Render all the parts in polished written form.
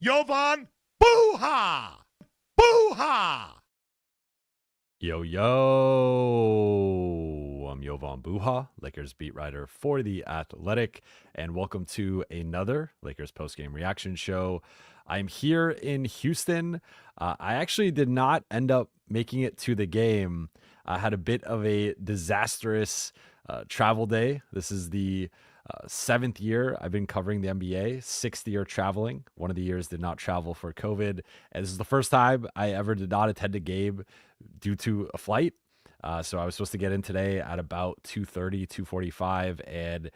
Jovan, Buha! Buha! Yo, yo, I'm Jovan Buha, Lakers beat writer for The Athletic, and welcome to another Lakers postgame reaction show. I'm here in Houston. I actually did not end up making it to the game. I had a bit of a disastrous travel day. This is the seventh year I've been covering the NBA, sixth year traveling. One of the years did not travel for COVID. And this is the first time I ever did not attend a game due to a flight. So I was supposed to get in today at about 2:30, 2:45. And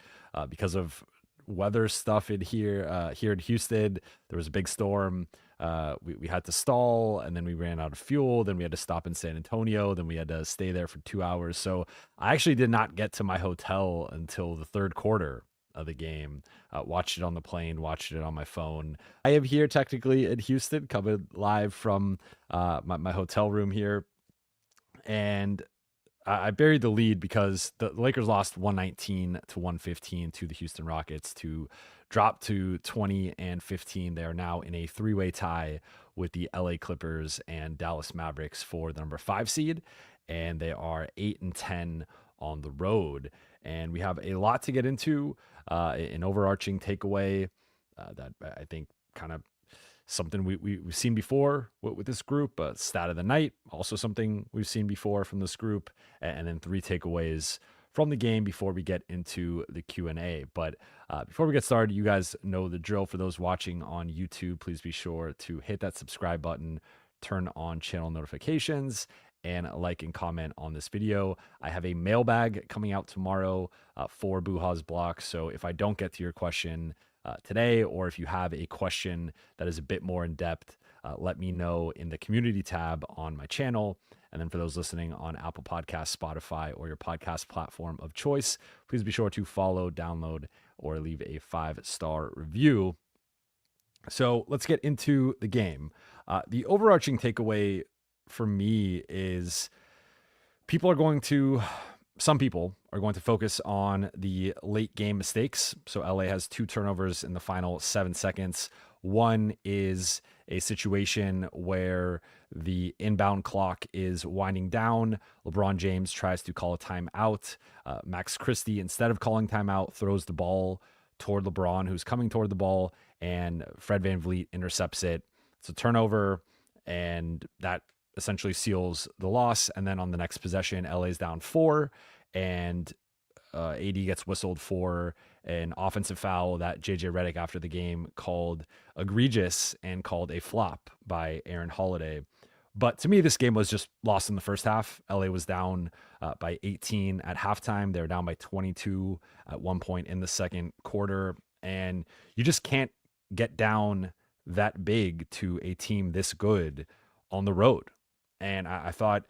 because of weather stuff here in Houston, there was a big storm. We had to stall, and then we ran out of fuel. Then we had to stop in San Antonio. Then we had to stay there for 2 hours. So I actually did not get to my hotel until the third quarter of the game. Watched it on the plane, watched it on my phone. I am here technically in Houston, coming live from my hotel room here. And I buried the lead because the Lakers lost 119 to 115 to the Houston Rockets to drop to 20 and 15. They are now in a three-way tie with the LA Clippers and Dallas Mavericks for the number 5 seed, and they are 8 and 10 on the road. And we have a lot to get into, an overarching takeaway that I think kind of something we've seen before with this group, stat of the night, also something we've seen before from this group, and then 3 takeaways from the game before we get into the Q&A. But before we get started, you guys know the drill. For those watching on YouTube, please be sure to hit that subscribe button, turn on channel notifications, and like and comment on this video. I have a mailbag coming out tomorrow for Buha's block. So if I don't get to your question today, or if you have a question that is a bit more in depth, let me know in the community tab on my channel. And then for those listening on Apple Podcasts, Spotify, or your podcast platform of choice, please be sure to follow, download, or leave a 5-star review. So let's get into the game. The overarching takeaway for me is some people are going to focus on the late game mistakes. So LA has 2 turnovers in the final 7 seconds. One is a situation where the inbound clock is winding down. LeBron James tries to call a timeout. Max Christie, instead of calling timeout, throws the ball toward LeBron, who's coming toward the ball, and Fred VanVleet intercepts it. It's a turnover, and that essentially seals the loss. And then on the next possession, LA's down 4, and AD gets whistled for an offensive foul that Redick after the game called egregious and called a flop by Aaron Holiday. But to me, this game was just lost in the first half. LA was down by 18 at halftime. They were down by 22 at one point in the second quarter. And you just can't get down that big to a team this good on the road. And I thought,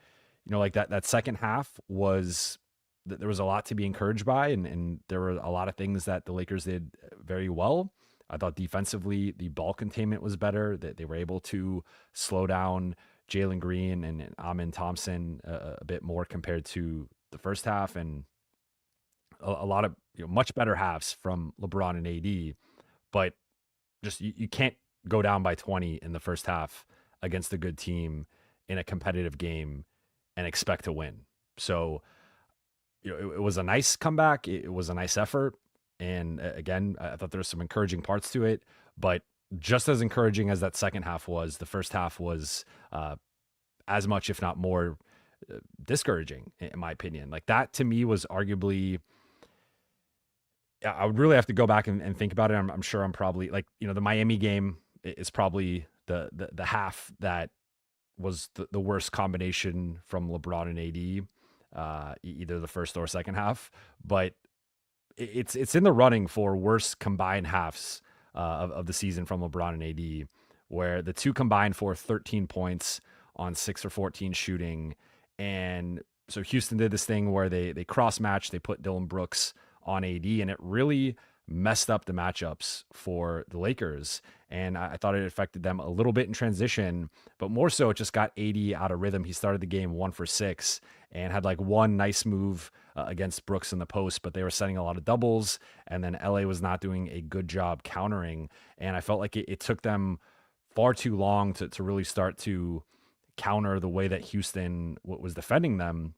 like that second half was, there was a lot to be encouraged by, and there were a lot of things that the Lakers did very well. I thought defensively, the ball containment was better, that they were able to slow down Jalen Green and Amin Thompson a bit more compared to the first half, and a lot of much better halves from LeBron and AD. But just you can't go down by 20 in the first half against a good team in a competitive game and expect to win. So it was a nice comeback. It was a nice effort. And again, I thought there were some encouraging parts to it, but just as encouraging as that second half was, the first half was as much, if not more, discouraging, in my opinion. Like, that to me was arguably, I would really have to go back and think about it. I'm sure I'm probably the Miami game is probably the half that was the worst combination from LeBron and AD. Either the first or second half, but it's in the running for worst combined halves of the season from LeBron and AD, where the 2 combined for 13 points on 6 or 14 shooting. And so Houston did this thing where they cross-matched, they put Dylan Brooks on AD, and it really messed up the matchups for the Lakers. And I thought it affected them a little bit in transition, but more so it just got AD out of rhythm. He started the game 1 for 6 and had one nice move against Brooks in the post, but they were setting a lot of doubles, and then LA was not doing a good job countering. And I felt like it took them far too long to really start to counter the way that Houston was defending them.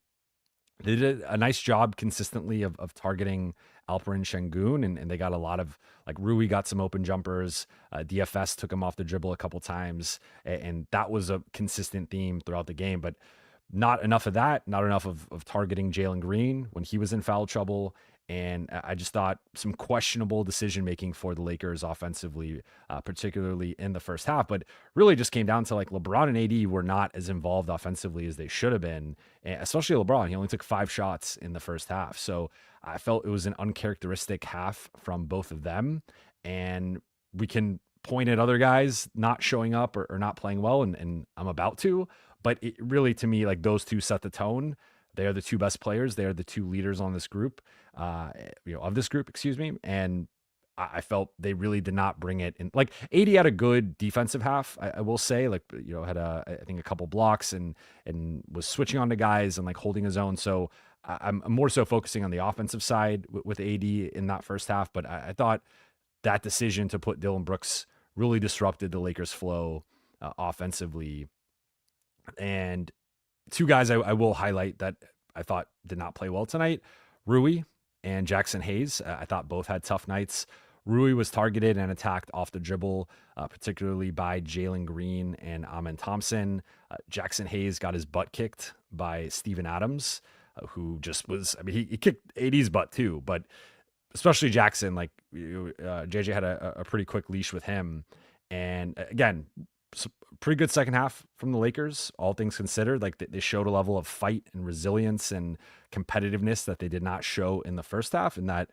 They did a nice job consistently of targeting Alperen Şengün, and they got a lot of, like, Rui got some open jumpers. DFS took him off the dribble a couple times, and that was a consistent theme throughout the game. But not enough of that, not enough of targeting Jalen Green when he was in foul trouble. And I just thought some questionable decision making for the Lakers offensively, particularly in the first half. But really just came down to, like, LeBron and AD were not as involved offensively as they should have been, and especially LeBron. He only took 5 shots in the first half. So I felt it was an uncharacteristic half from both of them. And we can point at other guys not showing up or not playing well, and I'm about to. But it really, to me, like, those two set the tone. They are the 2 best players. They are the 2 leaders on this group, of this group, excuse me. And I felt they really did not bring it in. Like, AD had a good defensive half, I will say. Like, had I think a couple blocks and was switching on to guys and, like, holding his own. So I'm more so focusing on the offensive side with AD in that first half. But I thought that decision to put Dillon Brooks really disrupted the Lakers' flow offensively. And 2 guys I will highlight that I thought did not play well tonight: Rui and Jackson Hayes. I thought both had tough nights. Rui was targeted and attacked off the dribble, particularly by Jalen Green and Amen Thompson. Jackson Hayes got his butt kicked by Steven Adams, who just was, I mean, he kicked AD's butt too, but especially Jackson. Like, JJ had a pretty quick leash with him. And again, pretty good second half from the Lakers, all things considered. Like, they showed a level of fight and resilience and competitiveness that they did not show in the first half, and that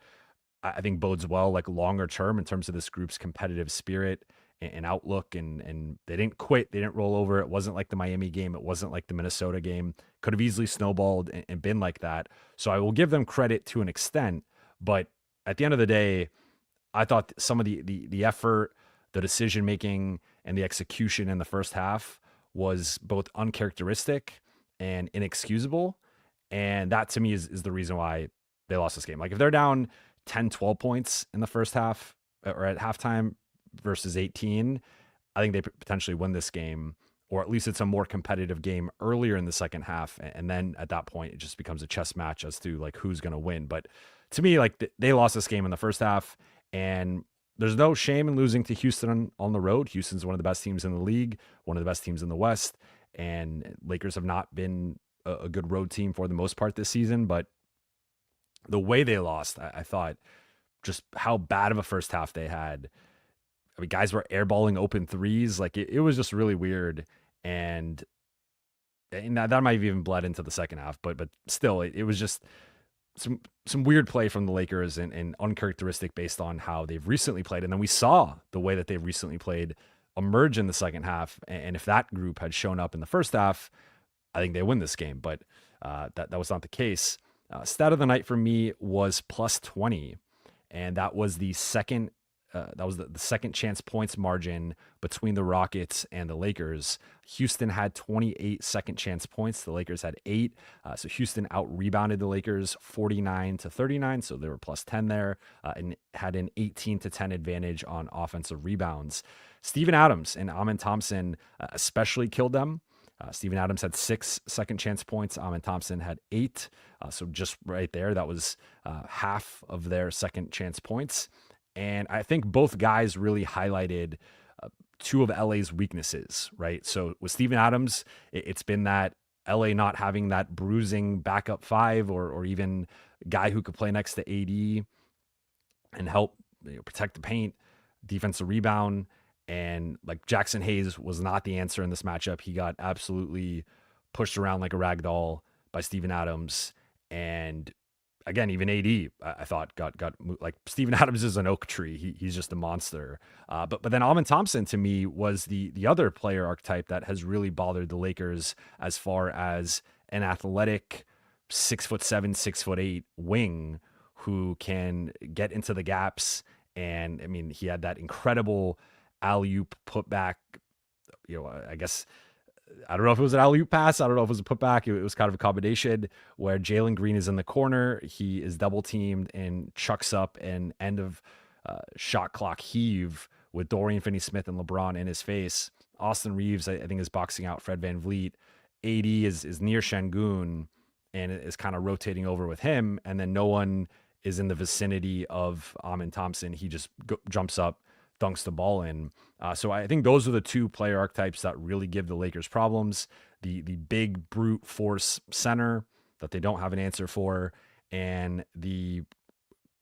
I think bodes well, like, longer term in terms of this group's competitive spirit and outlook. And they didn't quit, they didn't roll over. It wasn't like the Miami game, it wasn't like the Minnesota game. Could have easily snowballed and been like that. So I will give them credit to an extent, but at the end of the day, I thought some of the effort, the decision making, and the execution in the first half was both uncharacteristic and inexcusable. And that, to me, is the reason why they lost this game. Like, if they're down 10, 12 points in the first half or at halftime versus 18, I think they potentially win this game, or at least it's a more competitive game earlier in the second half. And then at that point, it just becomes a chess match as to, like, who's going to win. But to me, like, they lost this game in the first half, and there's no shame in losing to Houston on the road. Houston's one of the best teams in the league, one of the best teams in the West, and Lakers have not been a good road team for the most part this season. But the way they lost, I thought just how bad of a first half they had. I mean, guys were airballing open threes. Like, it was just really weird. And that might have even bled into the second half, but still, it was just some weird play from the Lakers and uncharacteristic based on how they've recently played. And then we saw the way that they've recently played emerge in the second half. And if that group had shown up in the first half, I think they win this game. But that was not the case. Stat of the night for me was plus 20. And that was the second the second chance points margin between the Rockets and the Lakers. Houston had 28 second chance points. The Lakers had 8. So Houston out-rebounded the Lakers 49-39. So they were plus 10 there, and had an 18-10 advantage on offensive rebounds. Steven Adams and Amen Thompson especially killed them. Steven Adams had 6 second chance points. Amen Thompson had 8. So just right there, that was half of their second chance points. And I think both guys really highlighted 2 of LA's weaknesses, right? So with Steven Adams, it's been that LA not having that bruising backup 5 or even guy who could play next to AD and help protect the paint, defensive rebound. And, like, Jackson Hayes was not the answer in this matchup. He got absolutely pushed around like a rag doll by Steven Adams. And again, even AD, I thought got like, Steven Adams is an oak tree. He's just a monster. But then Amen Thompson, to me, was the other player archetype that has really bothered the Lakers as far as an athletic 6'7", 6'8" wing who can get into the gaps. And I mean, he had that incredible alley-oop putback. I guess, I don't know if it was an alley-oop pass. I don't know if it was a putback. It was kind of a combination where Jalen Green is in the corner. He is double teamed and chucks up an end of shot clock heave with Dorian Finney-Smith and LeBron in his face. Austin Reeves, I think, is boxing out Fred VanVleet. AD is near Şengün and is kind of rotating over with him. And then no one is in the vicinity of Amin Thompson. He just jumps up, dunks the ball in. So I think those are the two player archetypes that really give the Lakers problems. The big brute force center that they don't have an answer for, and the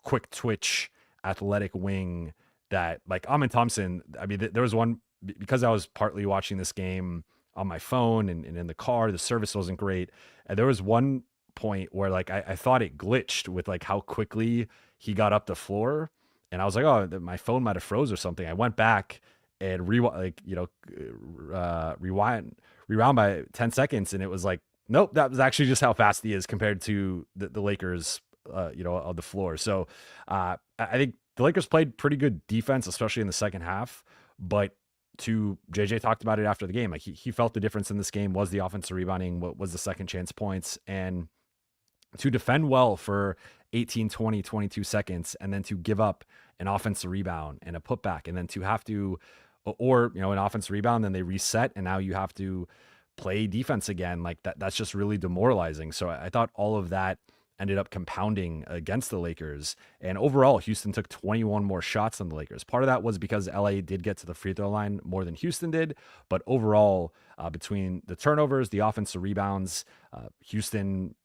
quick twitch athletic wing that, like Amin Thompson, I mean, there was one, because I was partly watching this game on my phone and in the car, the service wasn't great. And there was one point where like I thought it glitched with like how quickly he got up the floor. And I was like, oh, my phone might have froze or something. I went back and rewound by 10 seconds. And it was like, nope, that was actually just how fast he is compared to the Lakers, on the floor. So I think the Lakers played pretty good defense, especially in the second half. But JJ talked about it after the game. Like he felt the difference in this game was the offensive rebounding, what was the second chance points, and to defend well for 18, 20, 22 seconds, and then to give up an offensive rebound and a putback, and then to have to, or, an offensive rebound, then they reset, and now you have to play defense again. Like that's just really demoralizing. So I thought all of that ended up compounding against the Lakers. And overall, Houston took 21 more shots than the Lakers. Part of that was because LA did get to the free throw line more than Houston did. But overall, between the turnovers, the offensive rebounds, Houston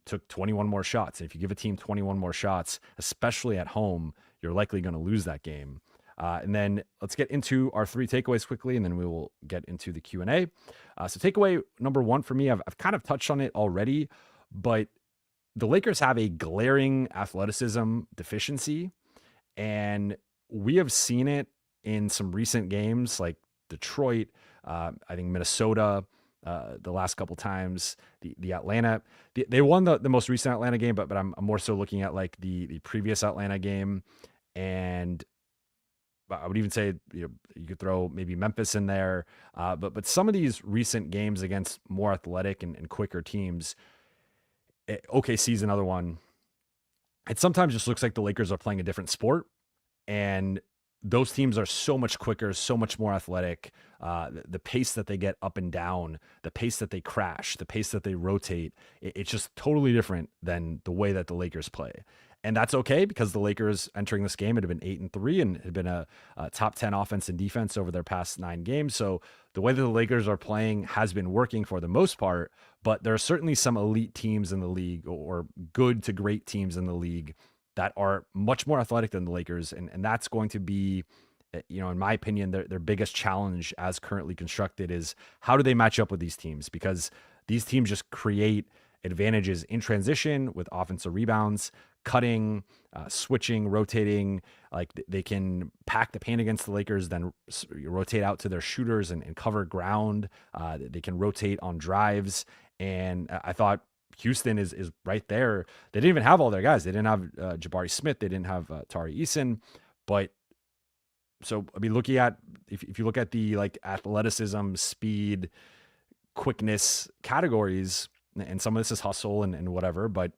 took 21 more shots. And if you give a team 21 more shots, especially at home, you're likely going to lose that game. And then let's get into our three takeaways quickly, and then we will get into the Q&A. So takeaway number one for me, I've kind of touched on it already, but the Lakers have a glaring athleticism deficiency, and we have seen it in some recent games like Detroit, I think Minnesota, the last couple times, the Atlanta, they won the most recent Atlanta game, but I'm more so looking at like the previous Atlanta game. And I would even say, you could throw maybe Memphis in there. But some of these recent games against more athletic and quicker teams, OKC is another one. It sometimes just looks like the Lakers are playing a different sport, and those teams are so much quicker, so much more athletic. The pace that they get up and down, the pace that they crash, the pace that they rotate, it's just totally different than the way that the Lakers play. And that's okay, because the Lakers entering this game had been 8-3 and had been a top 10 offense and defense over their past 9 games. So the way that the Lakers are playing has been working for the most part, but there are certainly some elite teams in the league, or good to great teams in the league, that are much more athletic than the Lakers. And that's going to be, in my opinion, their biggest challenge as currently constructed is how do they match up with these teams? Because these teams just create advantages in transition with offensive rebounds, cutting, switching, rotating. Like they can pack the paint against the Lakers, then rotate out to their shooters and cover ground. They can rotate on drives. And I thought Houston is right there. They didn't even have all their guys. They didn't have Jabari Smith. They didn't have Tari Eason. But so, I mean, looking at, if you look at the like athleticism, speed, quickness categories, and some of this is hustle and whatever, but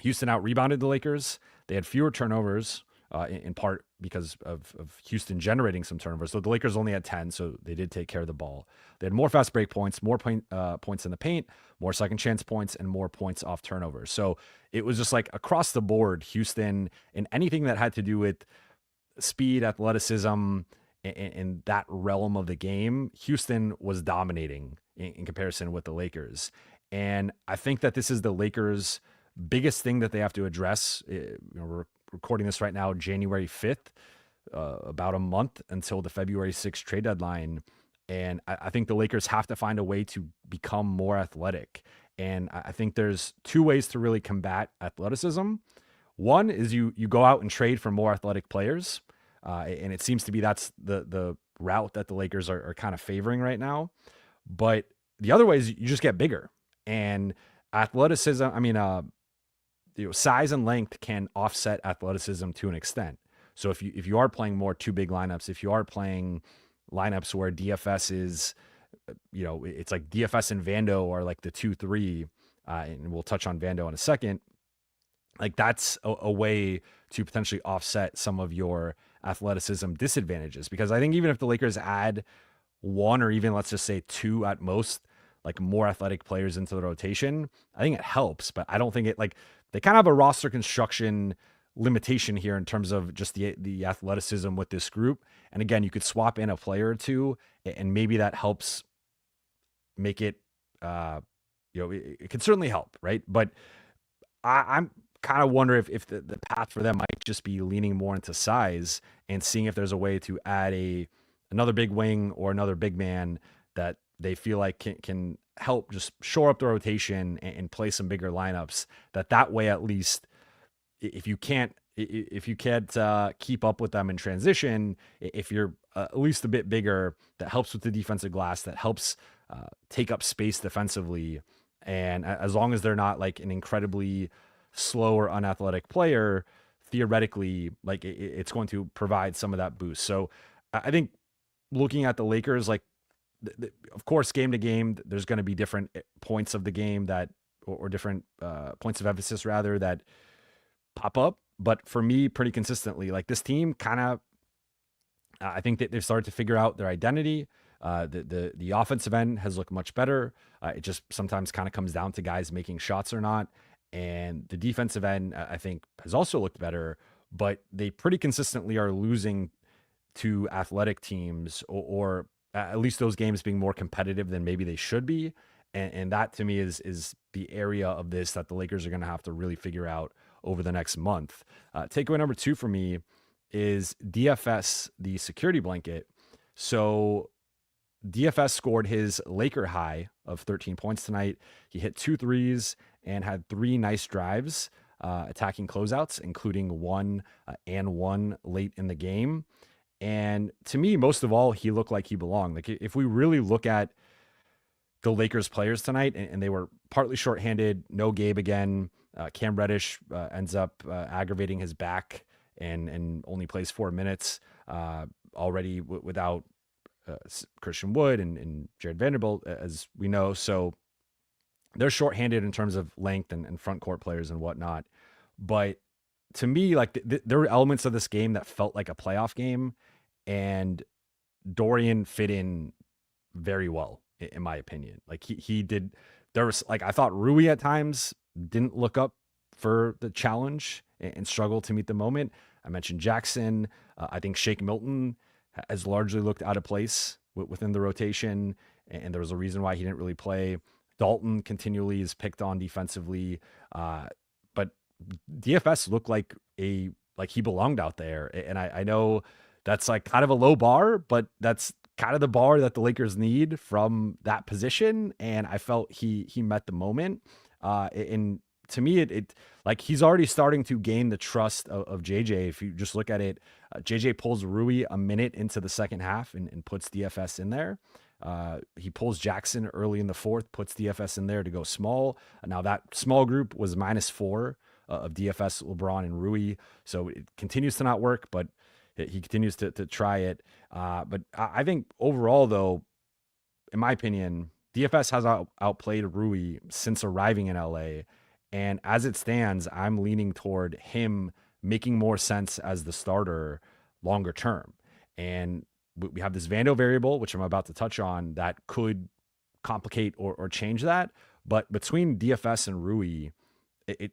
Houston out rebounded the Lakers. They had fewer turnovers, in part because of Houston generating some turnovers. So the Lakers only had 10, so they did take care of the ball. They had more fast break points, more points in the paint, more second chance points, and more points off turnovers. So it was just like across the board, Houston, in anything that had to do with speed, athleticism, in that realm of the game, Houston was dominating in comparison with the Lakers. And I think that this is the Lakers' biggest thing that they have to address. We're recording this right now, January 5th, about a month until the February 6th trade deadline. And I think the Lakers have to find a way to become more athletic. And I think there's 2 ways to really combat athleticism. One is you go out and trade for more athletic players. And it seems to be that's the route that the Lakers are kind of favoring right now. But the other way is you just get bigger. And athleticism, size and length can offset athleticism to an extent. So if you are playing more 2 big lineups, if you are playing lineups where DFS is, it's like DFS and Vando are like the 2-3, and we'll touch on Vando in a second. Like that's a way to potentially offset some of your athleticism disadvantages. Because I think even if the Lakers add one or even let's just say two at most, like more athletic players into the rotation, I think it helps. But I don't think it like they kind of have a roster construction limitation here in terms of just the athleticism with this group. And again, you could swap in a player or two, and maybe that helps make it. It could certainly help, right? But I'm kind of wonder if the path for them might just be leaning more into size and seeing if there's a way to add another big wing or another big man that they feel like can help just shore up the rotation and play some bigger lineups. That way, at least, if you can't keep up with them in transition, if you're at least a bit bigger, that helps with the defensive glass, that helps take up space defensively. And as long as they're not like an incredibly slow or unathletic player, theoretically, like it's going to provide some of that boost. So I think looking at the Lakers, like, of course, game to game, there's going to be different points of the game that, or different points of emphasis rather, that pop up. But for me, pretty consistently, like this team kind of, I think that they've started to figure out their identity. The offensive end has looked much better. It just sometimes kind of comes down to guys making shots or not. And the defensive end, I think, has also looked better, but they pretty consistently are losing to athletic teams, or at least those games being more competitive than maybe they should be. And that to me is the area of this that the Lakers are going to have to really figure out over the next month. Takeaway number 2 for me is DFS, the security blanket. So DFS scored his Laker high of 13 points tonight. He hit 2 threes and had 3 nice drives, attacking closeouts, including one and one late in the game. And to me, most of all, he looked like he belonged. Like if we really look at the Lakers players tonight, and they were partly shorthanded, no Gabe again. Cam Reddish ends up aggravating his back and only plays 4 minutes already without Christian Wood and Jared Vanderbilt, as we know. So they're shorthanded in terms of length and front court players and whatnot. But to me, like there were elements of this game that felt like a playoff game, and Dorian fit in very well, in my opinion. Like he did. There was like, I thought Rui at times didn't look up for the challenge and struggled to meet the moment. I mentioned Jackson. I think Shake Milton has largely looked out of place within the rotation, and there was a reason why he didn't really play. Dalton continually is picked on defensively, but DFS looked like he belonged out there. And I know that's like kind of a low bar, but that's kind of the bar that the Lakers need from that position. And I felt he met the moment. And to me, it like he's already starting to gain the trust of JJ. If you just look at it, JJ pulls Rui a minute into the second half and puts DFS in there. He pulls Jackson early in the fourth, puts DFS in there to go small. Now that small group was -4 of DFS, LeBron and Rui. So it continues to not work, but he continues to try it. But I think overall, though, in my opinion, DFS has outplayed Rui since arriving in LA. And as it stands, I'm leaning toward him making more sense as the starter longer term. And we have this Vando variable, which I'm about to touch on, that could complicate or change that. But between DFS and Rui,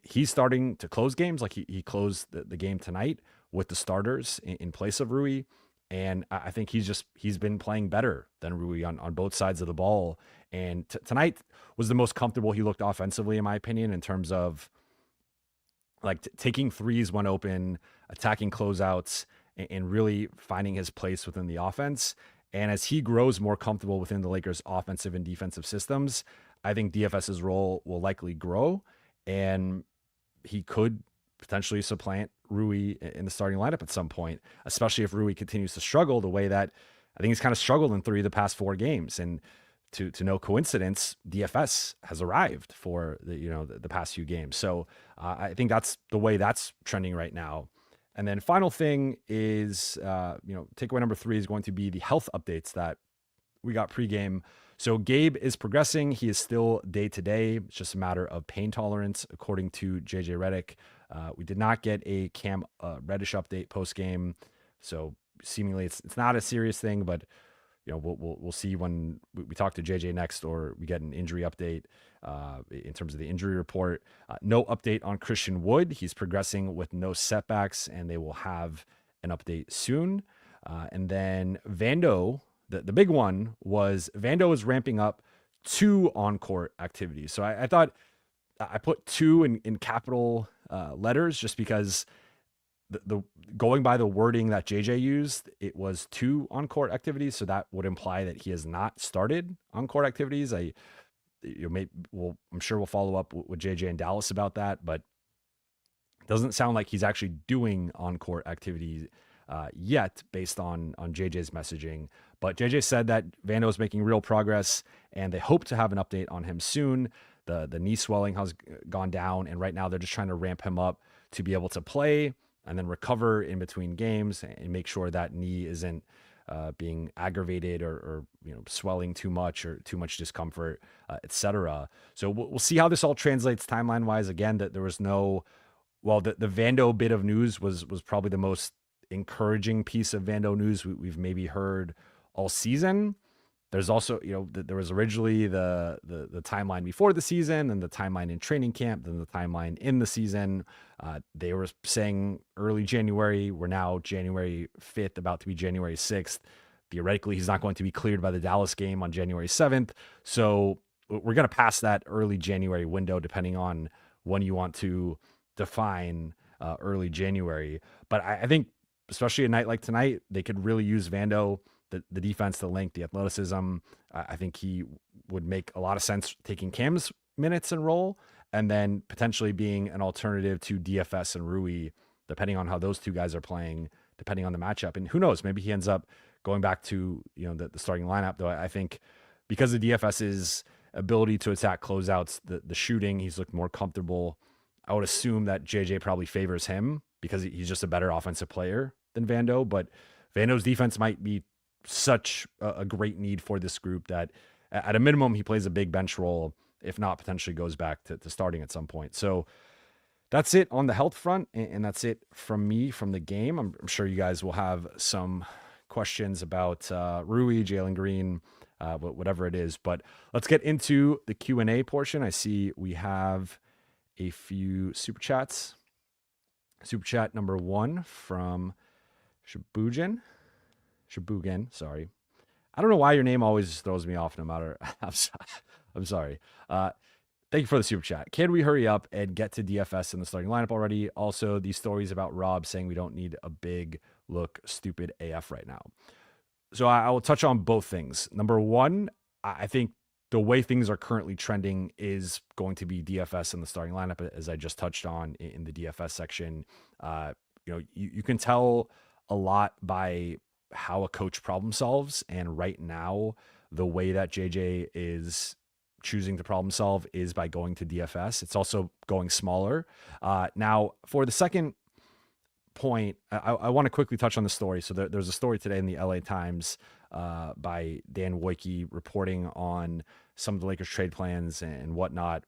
he's starting to close games. Like he closed the game tonight with the starters in place of Rui. And I think he's been playing better than Rui on both sides of the ball. And tonight was the most comfortable he looked offensively, in my opinion, in terms of like taking threes when open, attacking closeouts, and really finding his place within the offense. And as he grows more comfortable within the Lakers' offensive and defensive systems, I think DFS's role will likely grow, and he could potentially supplant Rui in the starting lineup at some point, especially if Rui continues to struggle the way that I think he's kind of struggled in 3 of the past 4 games. And to no coincidence, DFS has arrived for the past few games. So I think that's the way that's trending right now. And then final thing is, takeaway number 3 is going to be the health updates that we got pregame. So Gabe is progressing. He is still day to day. It's just a matter of pain tolerance, according to JJ Redick. We did not get a Cam Reddish update post game So seemingly it's not a serious thing, but we'll see when we talk to JJ next, or we get an injury update in terms of the injury report. No update on Christian Wood. He's progressing with no setbacks, and they will have an update soon. And then Vando, the big one was Vando is ramping up 2 on-court activities. So I thought I put 2 in capital letters just because the going by the wording that JJ used, it was 2 on-court activities. So that would imply that he has not started on-court activities. I'm sure we'll follow up with JJ and Dallas about that, but it doesn't sound like he's actually doing on-court activities yet based on JJ's messaging. But JJ said that Vando is making real progress, and they hope to have an update on him soon. The knee swelling has gone down, and right now they're just trying to ramp him up to be able to play and then recover in between games and make sure that knee isn't being aggravated or swelling too much or too much discomfort, etc. So we'll see how this all translates timeline wise. Again, that there was no, the Vando bit of news was probably the most encouraging piece of Vando news we've maybe heard all season. There's also, there was originally the timeline before the season, and the timeline in training camp, then the timeline in the season. They were saying early January. We're now January 5th, about to be January 6th. Theoretically, he's not going to be cleared by the Dallas game on January 7th. So we're going to pass that early January window, depending on when you want to define early January. But I think, especially a night like tonight, they could really use Vando. The defense, the length, the athleticism. I think he would make a lot of sense taking Cam's minutes and role, and then potentially being an alternative to DFS and Rui, depending on how those 2 guys are playing, depending on the matchup. And who knows, maybe he ends up going back to the starting lineup. Though I think because of DFS's ability to attack closeouts, the shooting, he's looked more comfortable. I would assume that JJ probably favors him because he's just a better offensive player than Vando. But Vando's defense might be such a great need for this group that at a minimum he plays a big bench role, if not potentially goes back to starting at some point. So that's it on the health front, and that's it from me from the game. I'm sure you guys will have some questions about Rui, Jalen Green, whatever it is, but let's get into the Q&A portion. I see we have a few super chats. Super chat number 1 from Shabugan, sorry. I don't know why your name always throws me off no matter. I'm sorry. Thank you for the super chat. Can we hurry up and get to DFS in the starting lineup already? Also, these stories about Rob saying we don't need a big look stupid AF right now. So I will touch on both things. Number 1, I think the way things are currently trending is going to be DFS in the starting lineup, as I just touched on in the DFS section. You can tell a lot by how a coach problem solves. And right now, the way that JJ is choosing to problem solve is by going to DFS. It's also going smaller. Now, for the second point, I want to quickly touch on the story. So there's a story today in the LA Times by Dan Wojcicki reporting on some of the Lakers trade plans and whatnot.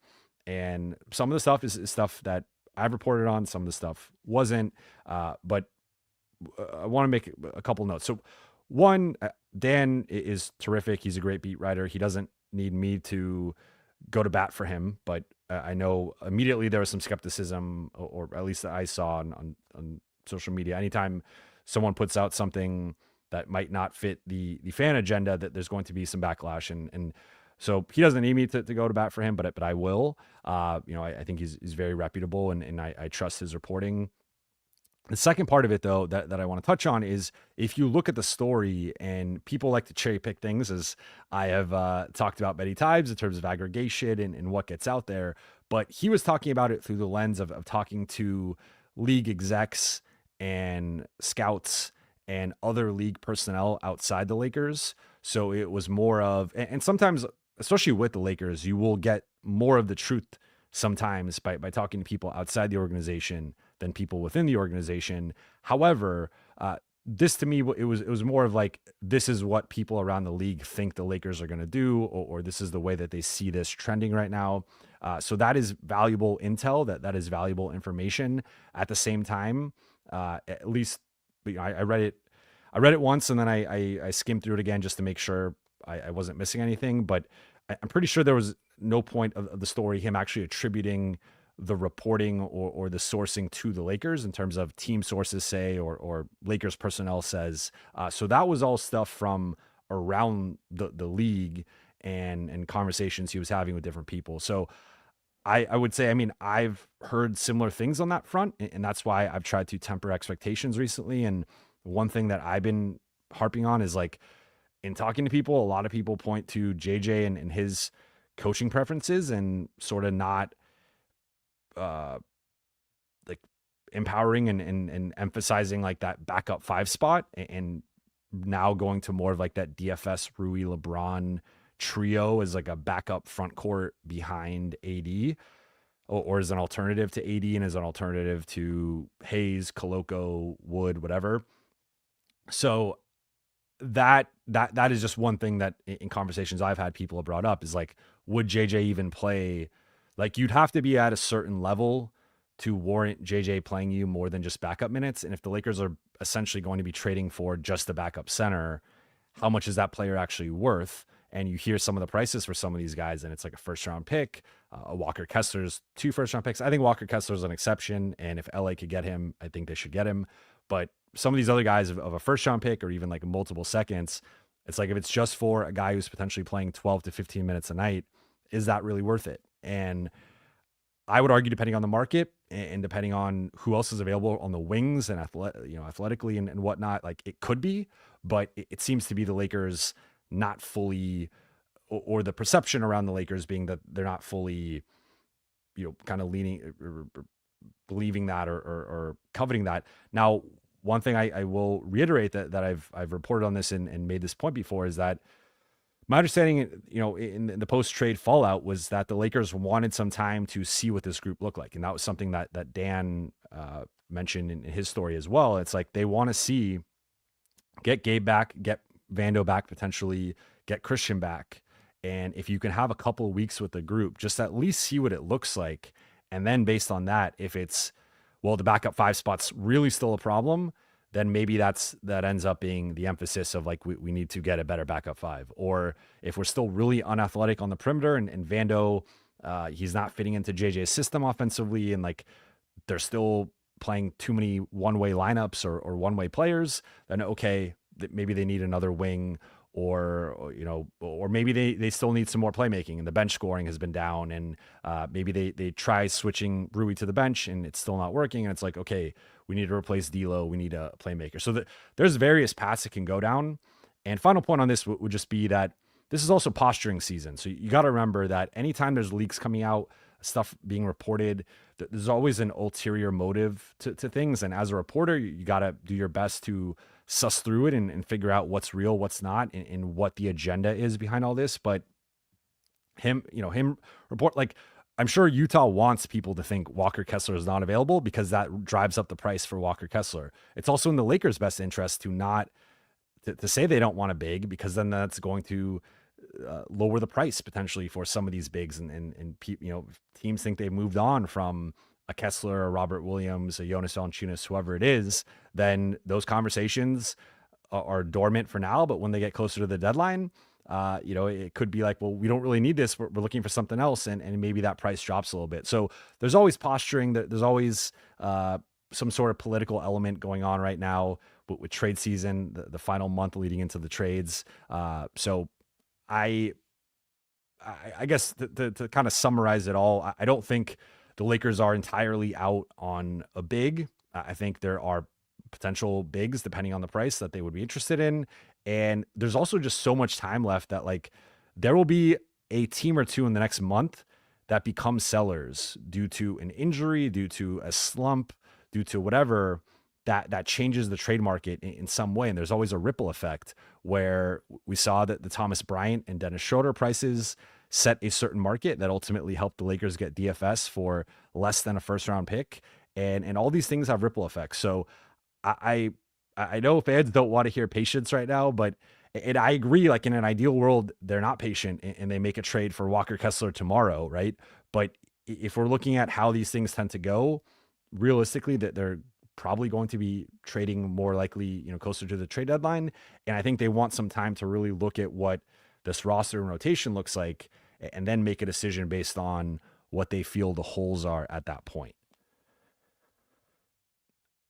And some of the stuff is stuff that I've reported on. Some of the stuff wasn't. But I want to make a couple notes. So 1, Dan is terrific. He's a great beat writer. He doesn't need me to go to bat for him, but I know immediately there was some skepticism, or at least that I saw on social media. Anytime someone puts out something that might not fit the fan agenda, that there's going to be some backlash. And so he doesn't need me to go to bat for him, but I will. I think he's very reputable, and I trust his reporting. The second part of it, though, that I want to touch on is if you look at the story, and people like to cherry pick things, as I have talked about many times in terms of aggregation and what gets out there. But he was talking about it through the lens of talking to league execs and scouts and other league personnel outside the Lakers. So it was more of, and sometimes, especially with the Lakers, you will get more of the truth sometimes by talking to people outside the organization than people within the organization. However, this to me, it was more of like, this is what people around the league think the Lakers are going to do, or this is the way that they see this trending right now. So that is valuable intel, that is valuable information. At the same time, at least but I read it once, and then I skimmed through it again just to make sure I wasn't missing anything. But I'm pretty sure there was no point of the story him actually attributing the reporting or the sourcing to the Lakers in terms of team sources say or Lakers personnel says. So that was all stuff from around the league and conversations he was having with different people. So I would say, I mean, I've heard similar things on that front, and that's why I've tried to temper expectations recently. And one thing that I've been harping on is like, in talking to people, a lot of people point to JJ and his coaching preferences and sort of not like empowering and emphasizing like that backup 5 spot, and now going to more of like that DFS Rui LeBron trio as like a backup front court behind AD, or as an alternative to AD and as an alternative to Hayes, Koloko, Wood, whatever. So that is just one thing that in conversations I've had, people have brought up is like, would JJ even play? Like, you'd have to be at a certain level to warrant JJ playing you more than just backup minutes. And if the Lakers are essentially going to be trading for just the backup center, how much is that player actually worth? And you hear some of the prices for some of these guys, and it's like a first-round pick, a Walker Kessler's 2 first-round picks. I think Walker Kessler's an exception, and if LA could get him, I think they should get him. But some of these other guys of a first-round pick or even like multiple seconds, it's like if it's just for a guy who's potentially playing 12 to 15 minutes a night, is that really worth it? And I would argue, depending on the market and depending on who else is available on the wings and athletically and whatnot, like it could be, but it seems to be the Lakers not fully, or the perception around the Lakers being that they're not fully, kind of leaning or believing that or coveting that. Now, one thing I will reiterate that I've reported on this and made this point before is that my understanding, in the post-trade fallout was that the Lakers wanted some time to see what this group looked like. And that was something that Dan mentioned in his story as well. It's like they want to get Gabe back, get Vando back, potentially get Christian back. And if you can have a couple of weeks with the group, just at least see what it looks like. And then based on that, if it's, well, the backup 5 spot's really still a problem, then maybe that ends up being the emphasis of like, we need to get a better backup 5. Or if we're still really unathletic on the perimeter and Vando, he's not fitting into JJ's system offensively, and like they're still playing too many one-way lineups or one-way players, then okay, maybe they need another wing, or maybe they still need some more playmaking and the bench scoring has been down, and maybe they try switching Rui to the bench and it's still not working, and it's like, okay, we need to replace D'Lo, we need a playmaker. So there's various paths it can go down. And final point on this would just be that this is also posturing season. So you got to remember that anytime there's leaks coming out, stuff being reported, there's always an ulterior motive to things. And as a reporter, you got to do your best to suss through it and figure out what's real, what's not, and what the agenda is behind all this. But him report, like, I'm sure Utah wants people to think Walker Kessler is not available because that drives up the price for Walker Kessler. It's also in the Lakers' best interest to say they don't want a big, because then that's going to lower the price potentially for some of these bigs, and teams think they've moved on from a Kessler, a Robert Williams, a Jonas Valanciunas, whoever it is. Then those conversations are dormant for now, but when they get closer to the deadline, it could be like, well, we don't really need this. We're looking for something else. And maybe that price drops a little bit. So there's always posturing, there's always some sort of political element going on right now with trade season, the final month leading into the trades. So I guess to kind of summarize it all, I don't think the Lakers are entirely out on a big. I think there are potential bigs depending on the price that they would be interested in. And there's also just so much time left that like there will be a team or two in the next month that become sellers due to an injury, due to a slump, due to whatever that changes the trade market in some way. And there's always a ripple effect where we saw that the Thomas Bryant and Dennis Schroeder prices set a certain market that ultimately helped the Lakers get DFS for less than a first round pick. And all these things have ripple effects. So I know fans don't want to hear patience right now, but I agree, like in an ideal world, they're not patient and they make a trade for Walker Kessler tomorrow, right? But if we're looking at how these things tend to go, realistically, that they're probably going to be trading more likely, closer to the trade deadline. And I think they want some time to really look at what this roster and rotation looks like and then make a decision based on what they feel the holes are at that point.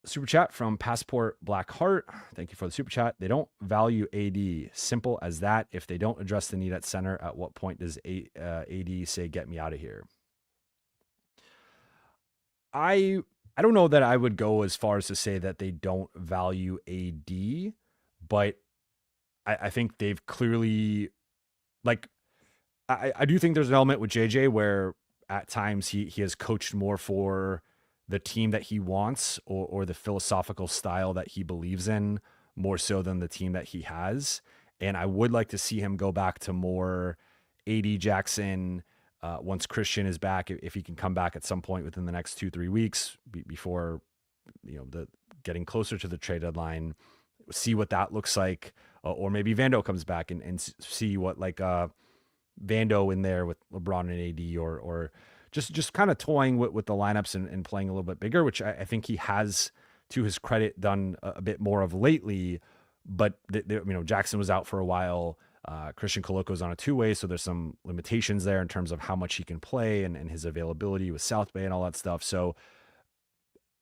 Super chat from Passport Blackheart. Thank you for the super chat. They don't value AD. Simple as that. If they don't address the need at center, at what point does AD say, get me out of here? I don't know that I would go as far as to say that they don't value AD, but I think they've clearly, like, I do think there's an element with JJ where at times he has coached more for the team that he wants or the philosophical style that he believes in more so than the team that he has. And I would like to see him go back to more AD Jackson once Christian is back, if he can come back at some point within the next 2-3 weeks before, the getting closer to the trade deadline, see what that looks like. Or maybe Vando comes back and see what Vando in there with LeBron and AD or just kind of toying with the lineups and playing a little bit bigger, which I think he has, to his credit, done a bit more of lately. But Jackson was out for a while. Christian Coloco's on a two-way, so there's some limitations there in terms of how much he can play and his availability with South Bay and all that stuff. So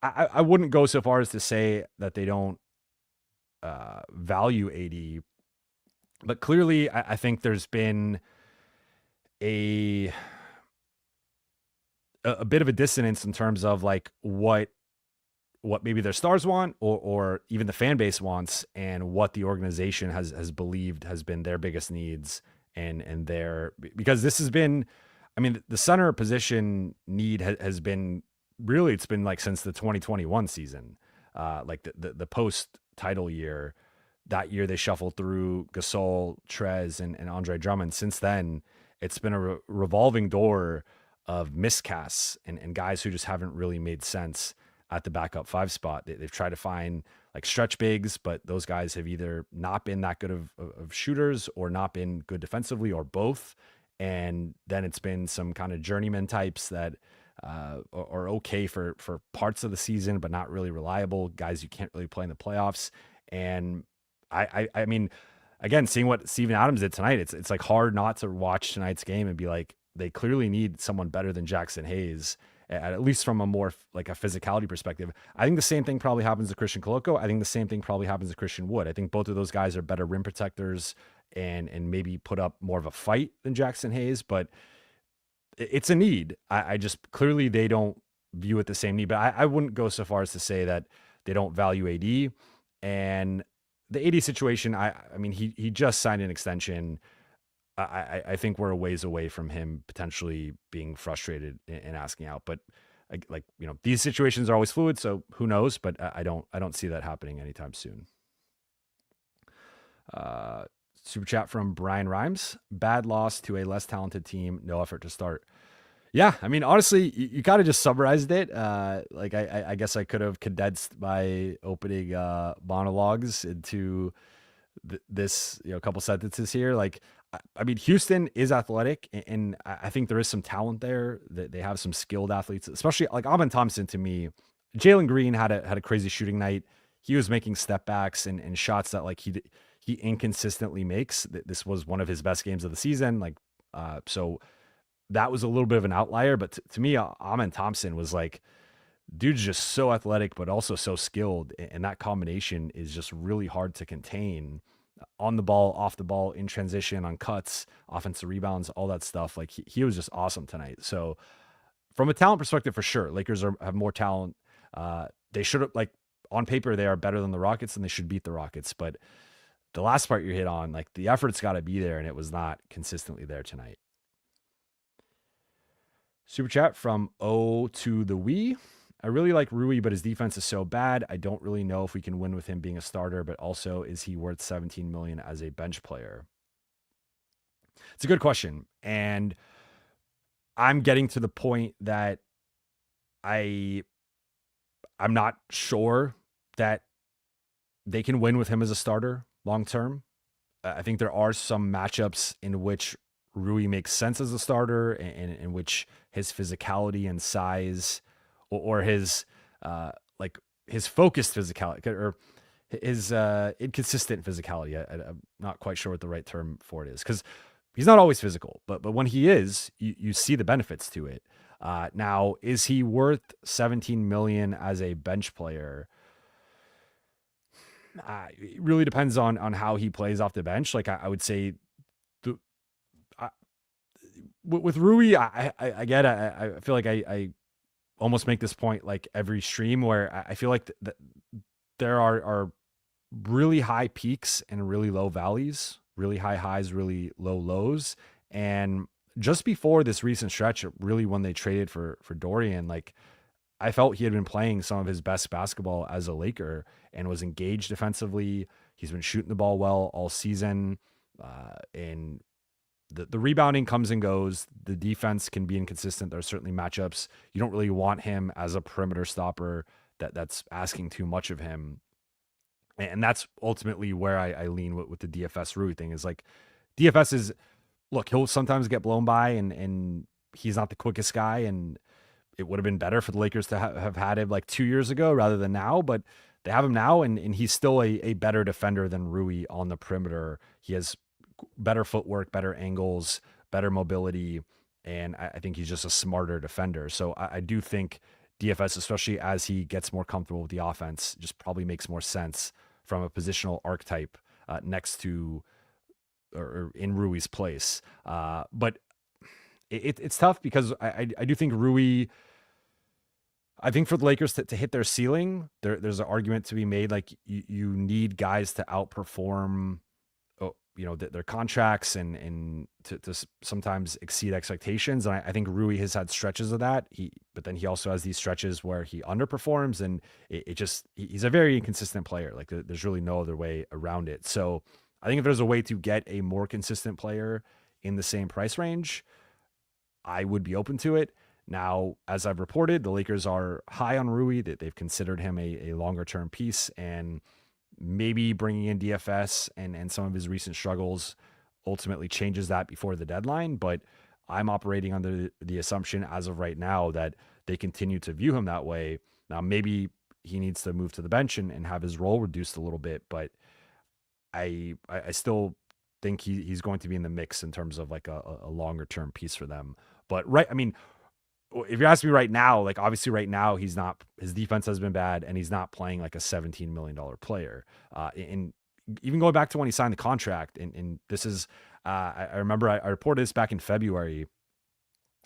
I wouldn't go so far as to say that they don't value AD, but clearly I think there's been a bit of a dissonance in terms of what maybe their stars want or even the fan base wants, and what the organization has believed has been their biggest needs and their, because this has been, the center position need has been really, it's been since the 2021 season, the post title year. That year they shuffled through Gasol, Trez, and Andre Drummond. Since then, it's been a revolving door of miscasts and guys who just haven't really made sense at the backup 5 spot. They've tried to find stretch bigs, but those guys have either not been that good of shooters or not been good defensively, or both. And then it's been some kind of journeyman types that are okay for parts of the season, but not really reliable guys you can't really play in the playoffs. And I mean, again, seeing what Steven Adams did tonight, it's hard not to watch tonight's game and be like, they clearly need someone better than Jackson Hayes, at least from a more a physicality perspective. I think the same thing probably happens to Christian Coloco. I think the same thing probably happens to Christian Wood. I think both of those guys are better rim protectors and maybe put up more of a fight than Jackson Hayes, but it's a need. I just, clearly they don't view it the same need, but I wouldn't go so far as to say that they don't value AD. And the AD situation, I mean, he just signed an extension. I think we're a ways away from him potentially being frustrated and asking out. But these situations are always fluid, so who knows? But I don't see that happening anytime soon. Super chat from Brian Rhymes. Bad loss to a less talented team. No effort to start. Yeah, I mean, honestly, you kind of just summarized it. I guess I could have condensed my opening monologues into this, couple sentences here. I mean, Houston is athletic, and I think there is some talent there. That they have some skilled athletes, especially Amen Thompson. To me, Jalen Green had a crazy shooting night. He was making step backs and shots that he inconsistently makes. This was one of his best games of the season. So that was a little bit of an outlier. But to me, Amen Thompson was dude's just so athletic, but also so skilled. And that combination is just really hard to contain on the ball, off the ball, in transition, on cuts, offensive rebounds, all that stuff. He was just awesome tonight. So from a talent perspective, for sure, Lakers have more talent. They should have, on paper, they are better than the Rockets and they should beat the Rockets. But the last part you hit on, the effort's got to be there, and it was not consistently there tonight. Super chat from O to the We. I really like Rui, but his defense is so bad. I don't really know if we can win with him being a starter, but also, is he worth $17 million as a bench player? It's a good question. And I'm getting to the point that I'm not sure that they can win with him as a starter long-term. I think there are some matchups in which Rui makes sense as a starter, and in which his physicality and size or his his focused physicality or his inconsistent physicality. I'm not quite sure what the right term for it is, because he's not always physical, but when he is, you see the benefits to it. Now, is he worth 17 million as a bench player? It really depends on how he plays off the bench. Like I would say, with Rui, I get it. I feel like I almost make this point like every stream, where I feel like there are really high peaks and really low valleys, really high highs, really low lows. And just before this recent stretch, really when they traded for Dorian, like I felt he had been playing some of his best basketball as a Laker and was engaged defensively. He's been shooting the ball well all season. And the rebounding comes and goes. The defense can be inconsistent. There are certainly matchups. You don't really want him as a perimeter stopper that's asking too much of him. And that's ultimately where I lean with the DFS Rui thing, is like DFS is, look, he'll sometimes get blown by and he's not the quickest guy. And it would have been better for the Lakers to have had him like 2 years ago rather than now, but they have him now. And he's still a better defender than Rui on the perimeter. He has better footwork, better angles, better mobility. And I think he's just a smarter defender. So I do think DFS, especially as he gets more comfortable with the offense, just probably makes more sense from a positional archetype next to or in Rui's place. But it's tough because I do think Rui, I think for the Lakers to hit their ceiling, there's an argument to be made. Like you need guys to outperform, their contracts and to sometimes exceed expectations. And I think Rui has had stretches of that. But then he also has these stretches where he underperforms, and he's a very inconsistent player. Like there's really no other way around it. So I think if there's a way to get a more consistent player in the same price range, I would be open to it. Now, as I've reported, the Lakers are high on Rui, that they've considered him a longer term piece, and maybe bringing in DFS and some of his recent struggles ultimately changes that before the deadline. But I'm operating under the assumption as of right now that they continue to view him that way. Now, maybe he needs to move to the bench and have his role reduced a little bit, but I still think he's going to be in the mix in terms of like a longer term piece for them. But if you're asking me right now, like obviously right now his defense has been bad and he's not playing like a $17 million player. And even going back to when he signed the contract, and this is, I remember I reported this back in February,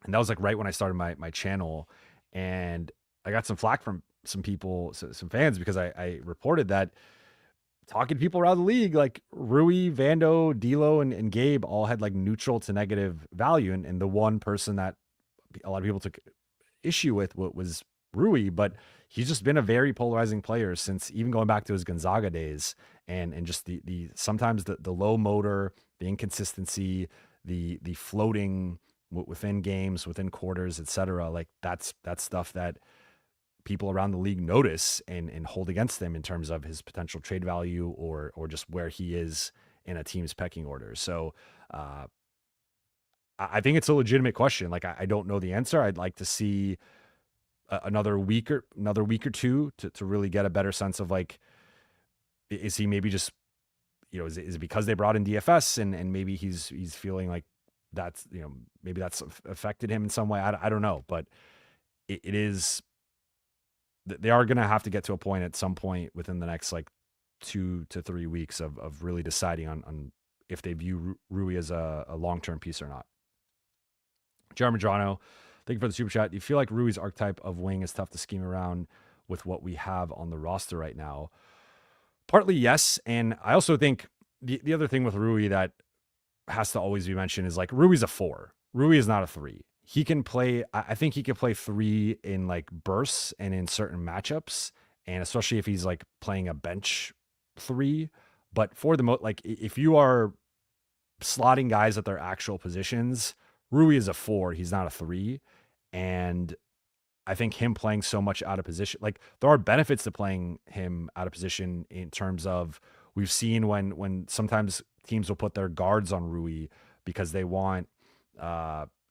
and that was like right when I started my channel, and I got some flack from some people, some fans, because I reported that, talking to people around the league, like Rui, Vando, D'Lo, and Gabe all had like neutral to negative value. And the one person that a lot of people took issue with what was Rui, but he's just been a very polarizing player since even going back to his Gonzaga days, and just the sometimes the low motor, the inconsistency, the floating within games, within quarters, etc. Like that's stuff that people around the league notice and hold against him in terms of his potential trade value or just where he is in a team's pecking order. So I think it's a legitimate question. Like I don't know the answer. I'd like to see another week or two to really get a better sense of like, is he maybe just, is it because they brought in DFS and maybe he's feeling like that's, maybe that's affected him in some way. I don't know, but it is, they are going to have to get to a point at some point within the next like 2 to 3 weeks of really deciding on if they view Rui as a long-term piece or not. Jared Madrano, thank you for the super chat. Do you feel like Rui's archetype of wing is tough to scheme around with what we have on the roster right now? Partly yes. And I also think the other thing with Rui that has to always be mentioned is like Rui's a 4. Rui is not a 3. He can play, I think he can play 3 in like bursts and in certain matchups, and especially if he's like playing a bench 3. But for the most, like if you are slotting guys at their actual positions, Rui is a 4. He's not a 3. And I think him playing so much out of position, like there are benefits to playing him out of position in terms of, we've seen when sometimes teams will put their guards on Rui because they want,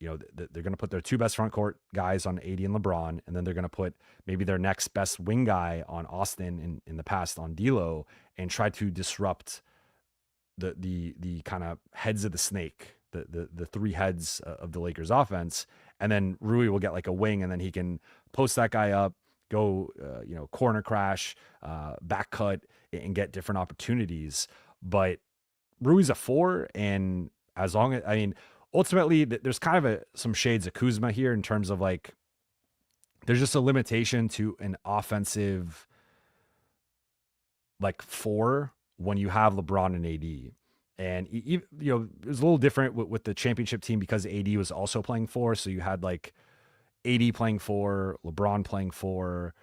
they're going to put their two best front court guys on AD and LeBron, and then they're going to put maybe their next best wing guy on Austin in the past on D'Lo, and try to disrupt the kind of heads of the snake, the three heads of the Lakers offense. And then Rui will get like a wing, and then he can post that guy up, go, corner crash, back cut, and get different opportunities. But Rui's a 4, and as long as, ultimately there's kind of some shades of Kuzma here in terms of like, there's just a limitation to an offensive like 4 when you have LeBron and AD. And, it was a little different with the championship team because AD was also playing 4. So you had like AD playing 4, LeBron playing 4,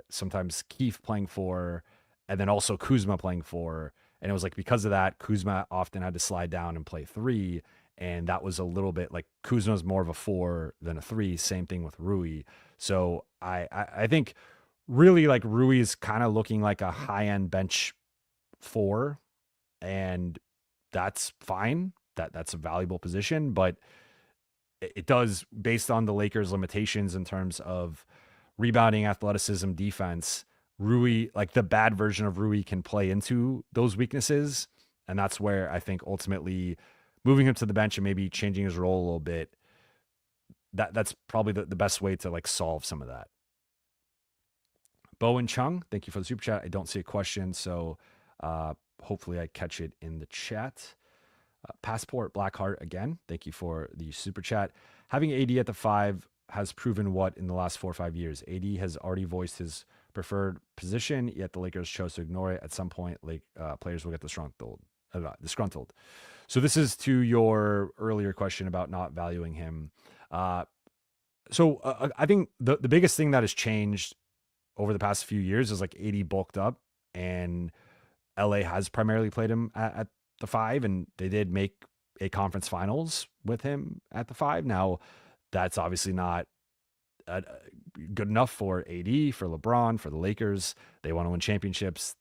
sometimes Keith playing 4, and then also Kuzma playing 4. And it was like, because of that, Kuzma often had to slide down and play 3. And that was a little bit like Kuzma's more of a 4 than a 3. Same thing with Rui. So I think really like Rui is kind of looking like a high-end bench 4. And that's fine. That's a valuable position, but it does, based on the Lakers' limitations in terms of rebounding, athleticism, defense, Rui, like the bad version of Rui, can play into those weaknesses. And that's where I think ultimately moving him to the bench and maybe changing his role a little bit, that's probably the best way to like solve some of that. Bowen Chung, thank you for the super chat. I don't see a question, so hopefully I catch it in the chat. Passport Blackheart again, thank you for the super chat. Having AD at the 5 has proven what in the last 4 or 5 years? AD has already voiced his preferred position, yet the Lakers chose to ignore it. At some point, players will get disgruntled. So this is to your earlier question about not valuing him. So I think the biggest thing that has changed over the past few years is like AD bulked up, and LA has primarily played him at the 5, and they did make a conference finals with him at the 5. Now, that's obviously not good enough for AD, for LeBron, for the Lakers. They want to win championships.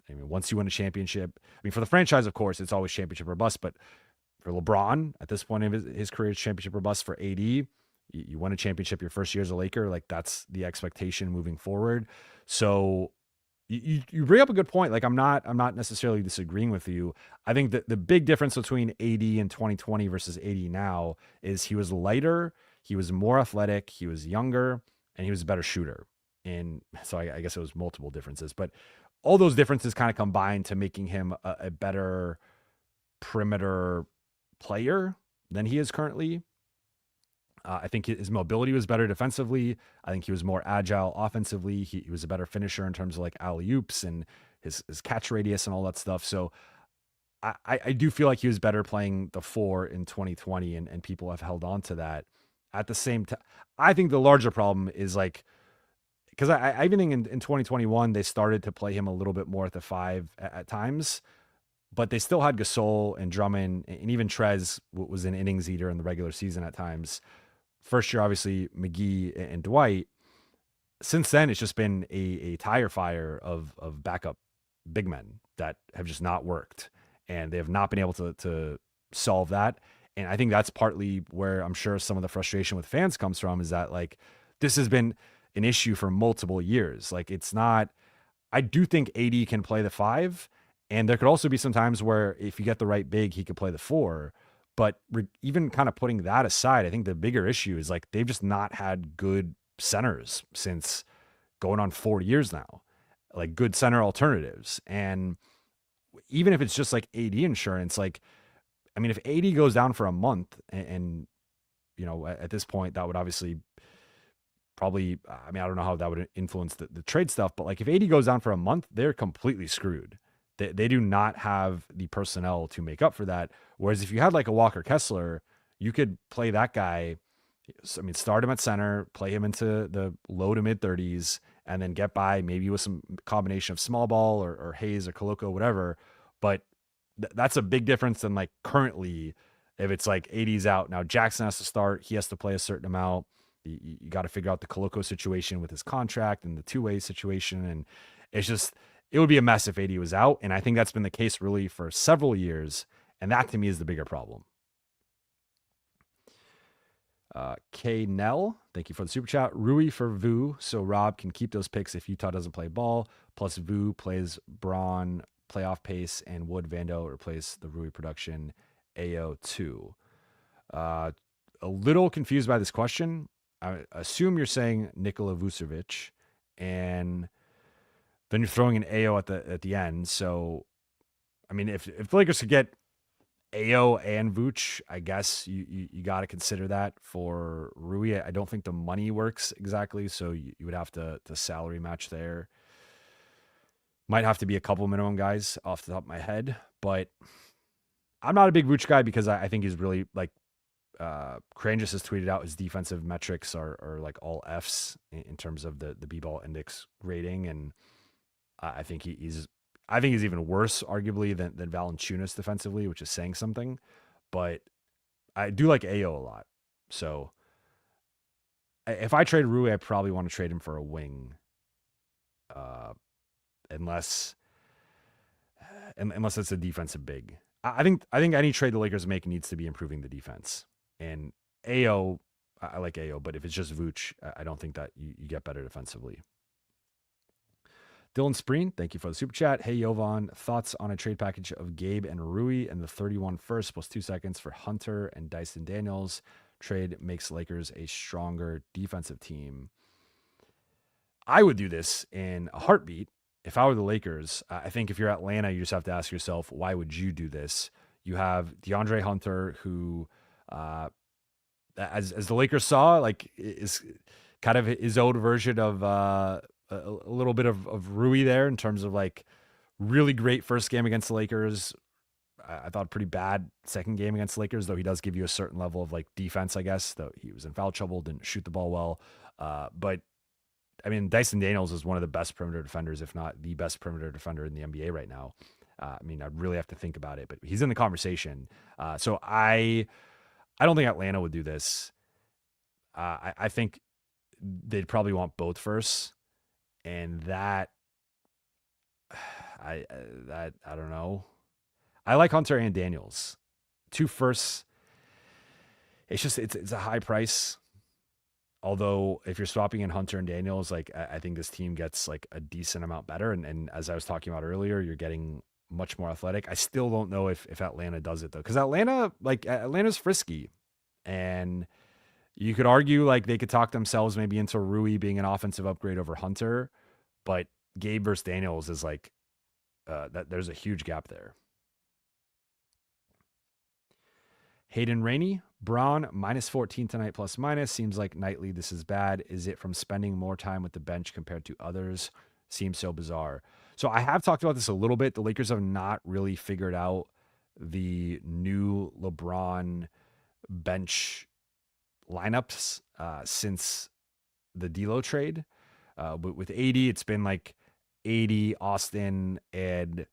Once you win a championship, for the franchise, of course, it's always championship or bust. But for LeBron, at this point in his career, it's championship or bust. For AD, you win a championship your first year as a Laker. Like, that's the expectation moving forward. So you bring up a good point. Like, I'm not necessarily disagreeing with you. I think that the big difference between AD in 2020 versus AD now is he was lighter, he was more athletic, he was younger, and he was a better shooter. And so I guess it was multiple differences, but all those differences kind of combined to making him a better perimeter player than he is currently. I think his mobility was better defensively. I think he was more agile offensively. He was a better finisher in terms of like alley-oops and his catch radius and all that stuff. So I do feel like he was better playing the 4 in 2020, and people have held on to that. At the same time, I think the larger problem is like, because I even think in 2021, they started to play him a little bit more at the 5 at times, but they still had Gasol and Drummond, and even Trez was an innings eater in the regular season at times. First year, obviously, McGee and Dwight. Since then, it's just been a tire fire of backup big men that have just not worked, and they have not been able to solve that. And I think that's partly where I'm sure some of the frustration with fans comes from, is that like this has been an issue for multiple years. Like, it's not, I do think AD can play the 5, and there could also be some times where if you get the right big, he could play the 4. But even kind of putting that aside, I think the bigger issue is like they've just not had good centers since going on 4 years now, like good center alternatives. And even if it's just like AD insurance, like, if AD goes down for a month and at this point that would obviously probably, I don't know how that would influence the trade stuff, but like if AD goes down for a month, they're completely screwed. They do not have the personnel to make up for that. Whereas if you had like a Walker Kessler, you could play that guy. Start him at center, play him into the low to mid 30s, and then get by maybe with some combination of small ball or Hayes or Koloko, whatever. But that's a big difference than like currently if it's like AD's out. Now Jackson has to start. He has to play a certain amount. You got to figure out the Koloko situation with his contract and the two-way situation. And it's just, it would be a mess if AD was out. And I think that's been the case really for several years. And that to me is the bigger problem. K Nell, thank you for the super chat. Rui for Vu, so Rob can keep those picks if Utah doesn't play ball. Plus Vu plays Braun playoff pace, and Wood Vando replace the Rui production. AO2. A little confused by this question. I assume you're saying Nikola Vucevic, and then you're throwing an AO at the end. So, I mean, if the Lakers could get AO and Vooch, I guess you got to consider that for Rui. I don't think the money works exactly, so you would have to salary match there. Might have to be a couple minimum guys off the top of my head, but I'm not a big Vooch guy because I think he's really like Kranjus has tweeted out his defensive metrics are like all Fs in terms of the B-ball index rating, and I think he's even worse, arguably, than Valanciunas defensively, which is saying something. But I do like AO a lot. So if I trade Rui, I probably want to trade him for a wing, unless it's a defensive big. I think any trade the Lakers make needs to be improving the defense. And AO, I like AO, but if it's just Vooch, I don't think that you get better defensively. Dylan Spreen, thank you for the super chat. Hey, Jovan, thoughts on a trade package of Gabe and Rui and the 31 first plus 2 seconds for Hunter and Dyson Daniels? Trade makes Lakers a stronger defensive team. I would do this in a heartbeat. If I were the Lakers, I think if you're Atlanta, you just have to ask yourself, why would you do this? You have DeAndre Hunter, who, as the Lakers saw, like is kind of his own version of a little bit of Rui there in terms of like really great first game against the Lakers. I thought pretty bad second game against the Lakers, though he does give you a certain level of like defense, I guess, though he was in foul trouble, didn't shoot the ball well. But I mean, Dyson Daniels is one of the best perimeter defenders, if not the best perimeter defender in the NBA right now. I mean, I'd really have to think about it, but he's in the conversation. So I don't think Atlanta would do this. I think they'd probably want both firsts. And that, I don't know. I like Hunter and Daniels. 2 firsts. It's just, it's a high price. Although if you're swapping in Hunter and Daniels, like I think this team gets like a decent amount better. And as I was talking about earlier, you're getting much more athletic. I still don't know if Atlanta does it though. Because Atlanta's frisky. And you could argue like they could talk themselves maybe into Rui being an offensive upgrade over Hunter, but Gabe versus Daniels is like that. There's a huge gap there. Hayden Rainey, Braun minus 14 tonight plus minus. Seems like nightly this is bad. Is it from spending more time with the bench compared to others? Seems so bizarre. So I have talked about this a little bit. The Lakers have not really figured out the new LeBron bench lineups since the D'Lo trade. But with AD, it's been like AD, Austin, and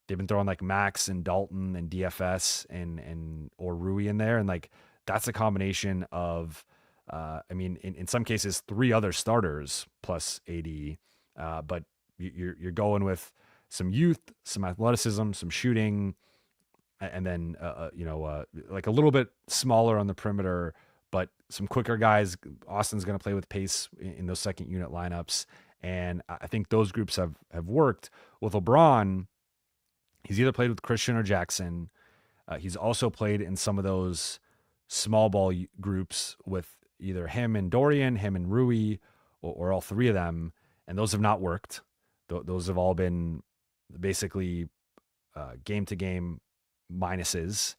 they've been throwing like Max and Dalton and DFS and or Rui in there, and like that's a combination of I mean in some cases 3 other starters plus AD, but you're going with some youth, some athleticism, some shooting, and then like a little bit smaller on the perimeter, but some quicker guys. Austin's going to play with pace in those second unit lineups. And I think those groups have worked. With LeBron, he's either played with Christian or Jackson. He's also played in some of those small ball groups with either him and Dorian, him and Rui, or all 3 of them. And those have not worked. Those have all been basically game-to-game minuses.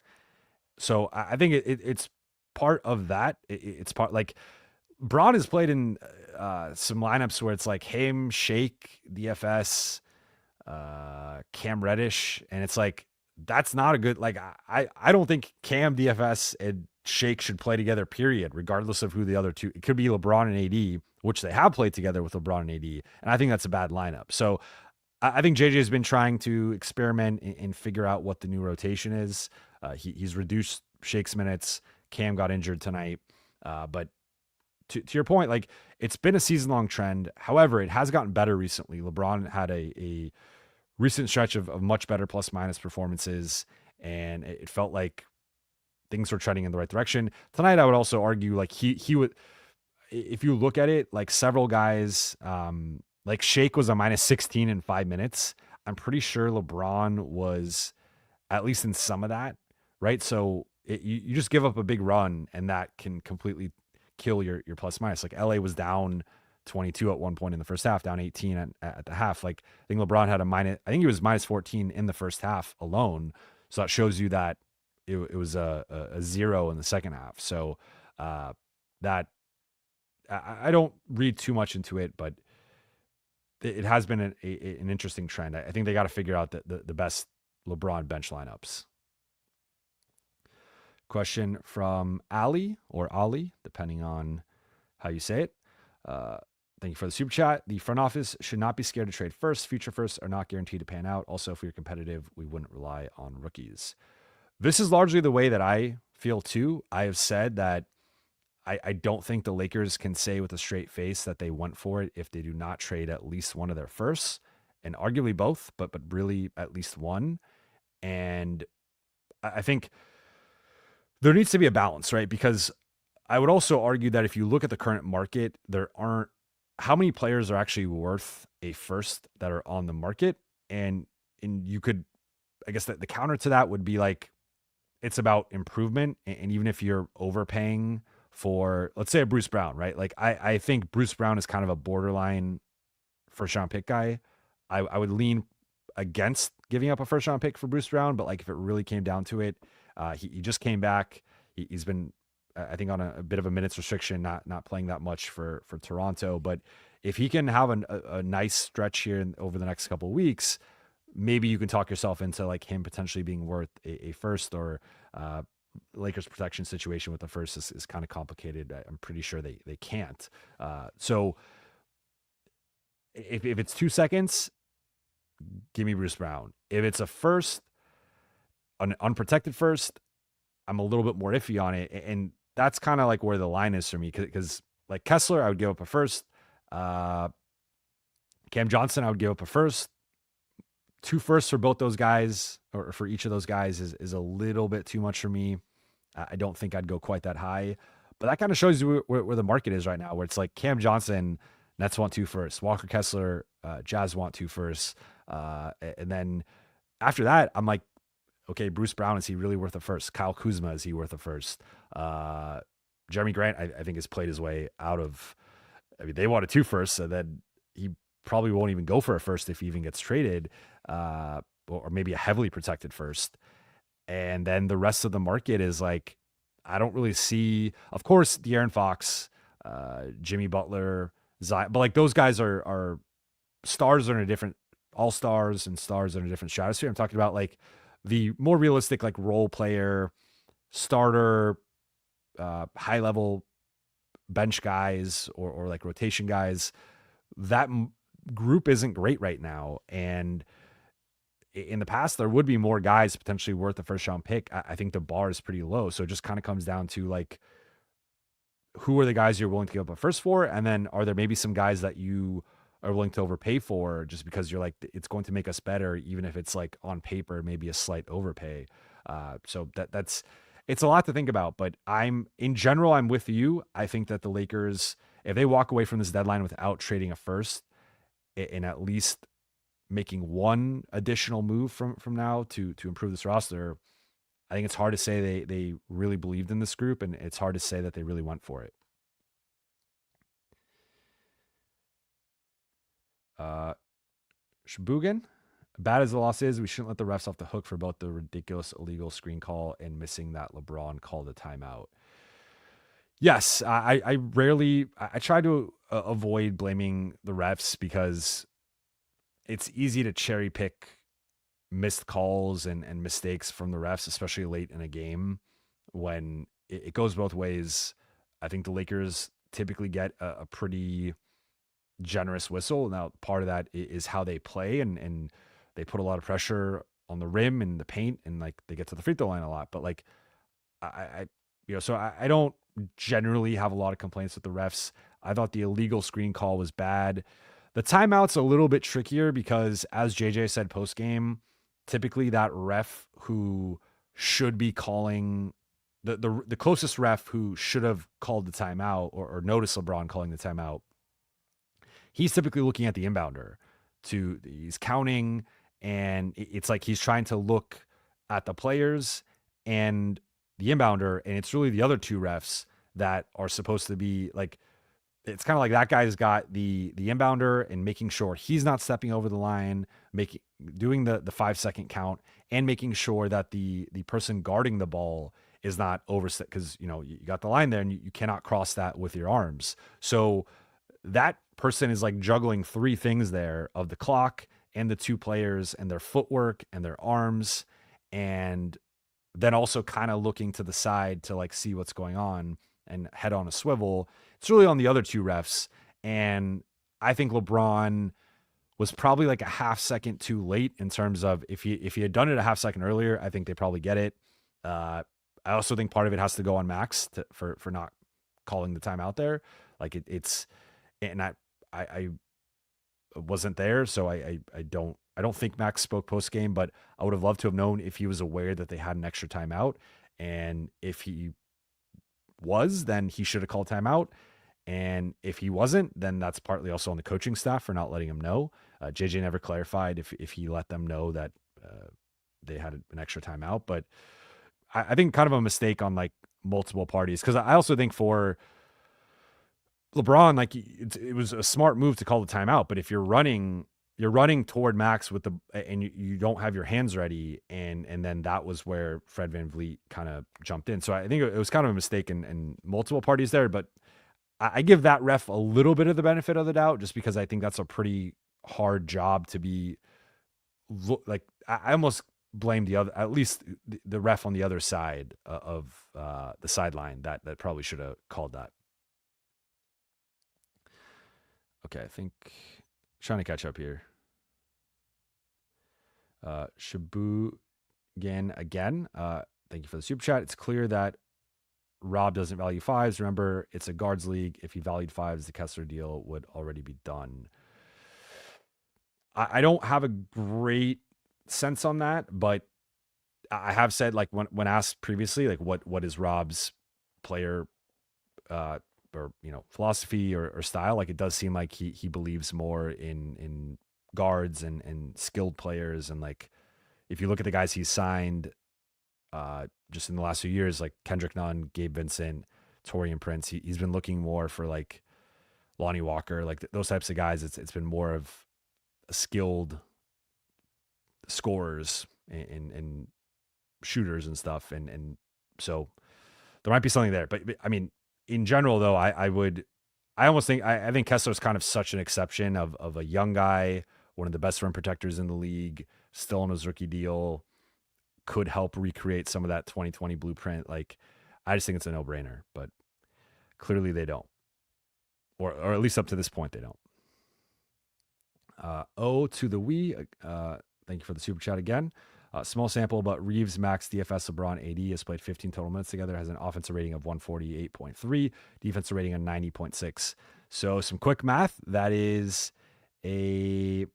So I think it's part of that. It's part like Braun has played in some lineups where it's like him, Shake, DFS, Cam Reddish, and it's like that's not a good like I don't think Cam, DFS, and Shake should play together, period, regardless of who the other 2. It could be LeBron and AD, which they have played together with LeBron and AD, and I think that's a bad lineup. So I think JJ has been trying to experiment and figure out what the new rotation is. He's reduced Shake's minutes. Cam got injured tonight. But to your point, like it's been a season-long trend. However, it has gotten better recently. LeBron had a recent stretch of much better plus-minus performances, and it felt like things were trending in the right direction. Tonight, I would also argue like he would, if you look at it, like several guys, like Shake was a minus 16 in 5 minutes. I'm pretty sure LeBron was at least in some of that, right? So you just give up a big run and that can completely kill your plus minus. Like LA was down 22 at one point in the first half, down 18 at the half. Like I think LeBron had I think he was minus 14 in the first half alone. So that shows you that it was a 0 in the second half. So that I don't read too much into it, but it has been an interesting trend. I think they got to figure out the best LeBron bench lineups. Question from Ali or Ali, depending on how you say it. Thank you for the super chat. The front office should not be scared to trade first. Future firsts are not guaranteed to pan out. Also, if we were competitive, we wouldn't rely on rookies. This is largely the way that I feel too. I have said that I don't think the Lakers can say with a straight face that they went for it if they do not trade at least one of their firsts, and arguably both, but really at least one. And I think there needs to be a balance, right? Because I would also argue that if you look at the current market, there aren't how many players are actually worth a first that are on the market. And you could, I guess that the counter to that would be like, it's about improvement. And even if you're overpaying for, let's say, a Bruce Brown, right? Like I think Bruce Brown is kind of a borderline first round pick guy. I would lean against giving up a first round pick for Bruce Brown, but like if it really came down to it, he just came back. He's been, I think, on a bit of a minutes restriction, not playing that much for Toronto. But if he can have a nice stretch here over the next couple of weeks, maybe you can talk yourself into like him potentially being worth a first, or Lakers protection situation with the first is kind of complicated. I'm pretty sure they can't. So if it's 2 seconds, give me Bruce Brown. If it's a first, an unprotected first, I'm a little bit more iffy on it. And that's kind of like where the line is for me. Because like Kessler, I would give up a first. Cam Johnson, I would give up a first. 2 firsts for both those guys, or for each of those guys, is a little bit too much for me. I don't think I'd go quite that high. But that kind of shows you where the market is right now, where it's like Cam Johnson, Nets want 2 firsts. Walker Kessler, Jazz want 2 firsts. And then after that, I'm like, okay, Bruce Brown, is he really worth a first? Kyle Kuzma, is he worth a first? Jeremy Grant, I think, has played his way out of, I mean, they wanted 2 firsts, and then he probably won't even go for a first if he even gets traded, or maybe a heavily protected first. And then the rest of the market is like, I don't really see, of course, De'Aaron Fox, Jimmy Butler, Zion, but like those guys are stars are in a different, all-stars and stars are in a different stratosphere. I'm talking about like the more realistic, like role player, starter, high level bench guys, or like rotation guys. That group isn't great right now. And in the past, there would be more guys potentially worth a first round pick. I think the bar is pretty low. So it just kind of comes down to like, who are the guys you're willing to give up a first for? And then are there maybe some guys that you are willing to overpay for just because you're like, it's going to make us better, even if it's like on paper, maybe a slight overpay. So it's a lot to think about, but in general, I'm with you. I think that the Lakers, if they walk away from this deadline without trading a first, and at least making one additional move from now to improve this roster, I think it's hard to say they really believed in this group, and it's hard to say that they really went for it. Shabugan, bad as the loss is, we shouldn't let the refs off the hook for both the ridiculous illegal screen call and missing that LeBron called a timeout. Yes, I try to avoid blaming the refs because it's easy to cherry pick missed calls and mistakes from the refs, especially late in a game when it goes both ways. I think the Lakers typically get a pretty generous whistle. Now, part of that is how they play, and they put a lot of pressure on the rim and the paint, and like they get to the free throw line a lot. But like I don't generally have a lot of complaints with the refs. I thought the illegal screen call was bad. The timeout's a little bit trickier because, as JJ said post game, typically that ref who should be calling the closest ref who should have called the timeout or noticed LeBron calling the timeout, he's typically looking at the inbounder. He's counting, and it's like he's trying to look at the players and the inbounder, and it's really the other two refs that are supposed to be like, it's kind of like that guy's got the inbounder and making sure he's not stepping over the line, doing the 5-second count, and making sure that the person guarding the ball is not overstep, because you got the line there and you cannot cross that with your arms. So that person is like juggling three things there of the clock and the two players and their footwork and their arms, and then also kind of looking to the side to like see what's going on and head on a swivel. It's really on the other two refs. And I think LeBron was probably like a half second too late in terms of if he had done it a half second earlier, I think they probably get it. I also think part of it has to go on Max for not calling the timeout there. Like it's, and I wasn't there, so I don't think Max spoke post game, but I would have loved to have known if he was aware that they had an extra timeout, and if he was, then he should have called timeout, and if he wasn't, then that's partly also on the coaching staff for not letting him know. JJ never clarified if he let them know that they had an extra timeout, but I think kind of a mistake on like multiple parties, because I also think for LeBron, like it was a smart move to call the timeout, but if you're running toward Max with and you don't have your hands ready, and then that was where Fred VanVleet kind of jumped in. So I think it was kind of a mistake in multiple parties there, but I give that ref a little bit of the benefit of the doubt, just because I think that's a pretty hard job to be like. I almost blame at least the ref on the other side of the sideline that probably should have called that. Okay, I think trying to catch up here. Shabu again. Thank you for the super chat. It's clear that Rob doesn't value fives. Remember, it's a guards league. If he valued fives, the Kessler deal would already be done. I don't have a great sense on that, but I have said, like, when asked previously, like what is Rob's player or philosophy or style, like it does seem like he believes more in guards and skilled players, and like if you look at the guys he's signed just in the last few years, like Kendrick Nunn, Gabe Vincent, Torian Prince, he's been looking more for like Lonnie Walker, like those types of guys. It's been more of skilled scorers and shooters and stuff, and so there might be something there, but I mean, in general, though, I think Kessler's kind of such an exception of a young guy, one of the best rim protectors in the league, still on his rookie deal, could help recreate some of that 2020 blueprint. Like, I just think it's a no-brainer, but clearly they don't, or at least up to this point they don't. O to the we. Thank you for the super chat again. Small sample, but Reeves, Max, DFS, LeBron, AD has played 15 total minutes together, has an offensive rating of 148.3, defensive rating of 90.6. So some quick math, that is a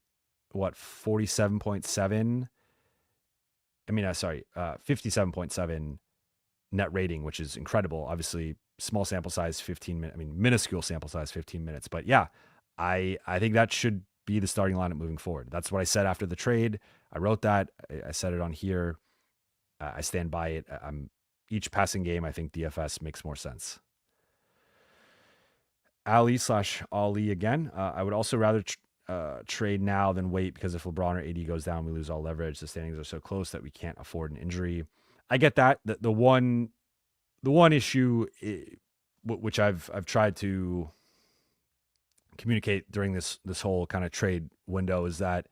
47.7. 57.7 net rating, which is incredible. Obviously, small sample size, 15 minutes. Minuscule sample size, 15 minutes. But yeah, I think that should be the starting lineup moving forward. That's what I said after the trade. I wrote that. I said it on here. I stand by it. Each passing game, I think DFS makes more sense. Ali/Ali again. I would also rather trade now than wait, because if LeBron or AD goes down, we lose all leverage. The standings are so close that we can't afford an injury. I get that. The one issue, which I've tried to communicate during this whole kind of trade window, is that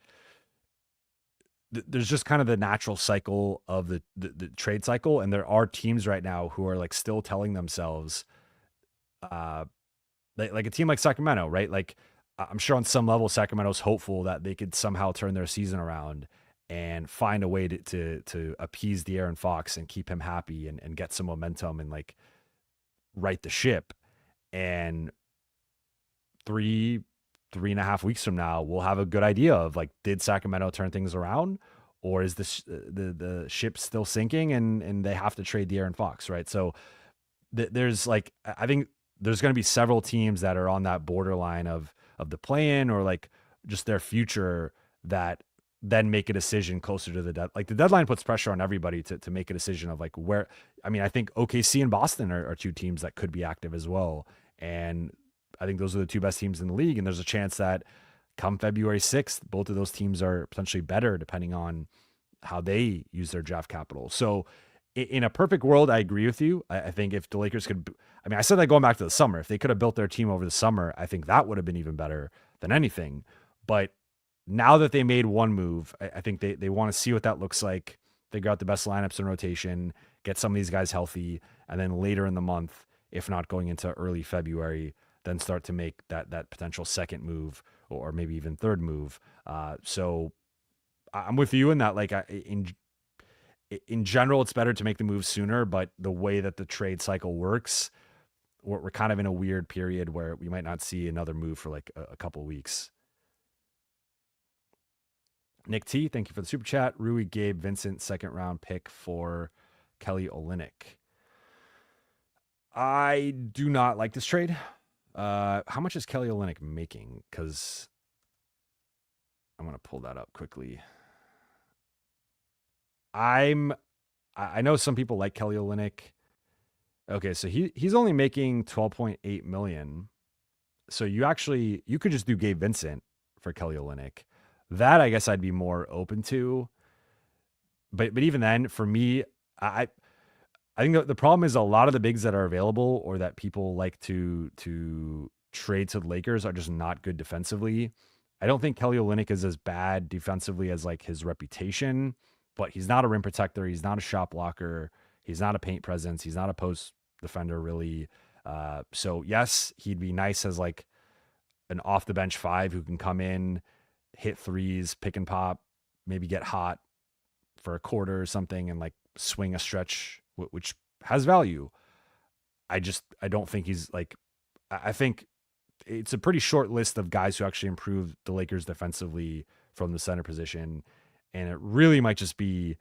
there's just kind of the natural cycle of the trade cycle, and there are teams right now who are like still telling themselves, like a team like Sacramento, right? Like, I'm sure on some level Sacramento's hopeful that they could somehow turn their season around and find a way to appease De'Aaron Fox and keep him happy and get some momentum and like right the ship. And 3.5 weeks from now, we'll have a good idea of like, did Sacramento turn things around, or is the ship still sinking and they have to trade De'Aaron Fox, right? So there's like, I think there's going to be several teams that are on that borderline of the play-in or like just their future that then make a decision closer to the deadline. Like the deadline puts pressure on everybody to make a decision of like where. I mean, I think OKC and Boston are two teams that could be active as well, and I think those are the two best teams in the league. And there's a chance that come February 6th, both of those teams are potentially better depending on how they use their draft capital. So in a perfect world, I agree with you. I think if the Lakers could, I mean, I said that going back to the summer, if they could have built their team over the summer, I think that would have been even better than anything. But now that they made one move, I think they want to see what that looks like, figure out the best lineups in rotation, get some of these guys healthy, and then later in the month, if not going into early February, then start to make that potential second move or maybe even third move. So I'm with you in that, like in general, it's better to make the move sooner, but the way that the trade cycle works, we're kind of in a weird period where we might not see another move for like a couple weeks. Nick T, thank you for the super chat. Rui, Gabe, Vincent, second round pick for Kelly Olynyk. I do not like this trade. How much is Kelly Olynyk making? Because I'm going to pull that up quickly. I know some people like Kelly Olynyk. Okay, so he's only making $12.8 million. So you could just do Gabe Vincent for Kelly Olynyk. That I guess I'd be more open to. But even then, for me, I think the problem is a lot of the bigs that are available or that people like to trade to the Lakers are just not good defensively. I don't think Kelly Olynyk is as bad defensively as like his reputation, but he's not a rim protector. He's not a shot blocker. He's not a paint presence. He's not a post defender really. So yes, he'd be nice as like an off the bench five who can come in, hit threes, pick and pop, maybe get hot for a quarter or something and like swing a stretch, which has value. I don't think he's like, I think it's a pretty short list of guys who actually improved the Lakers defensively from the center position. And it really might just be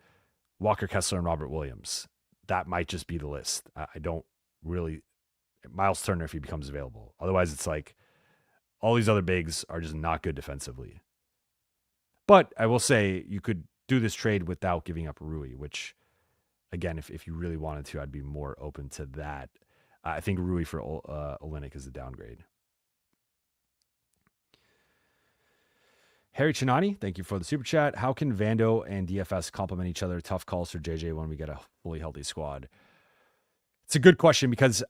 Walker Kessler and Robert Williams. That might just be the list. I don't really, Miles Turner if he becomes available. Otherwise it's like all these other bigs are just not good defensively. But I will say you could do this trade without giving up Rui, which, again, if you really wanted to, I'd be more open to that. I think Rui for Olynyk is a downgrade. Harry Chinani, thank you for the super chat. How can Vando and DFS complement each other? Tough calls for JJ when we get a fully healthy squad. It's a good question because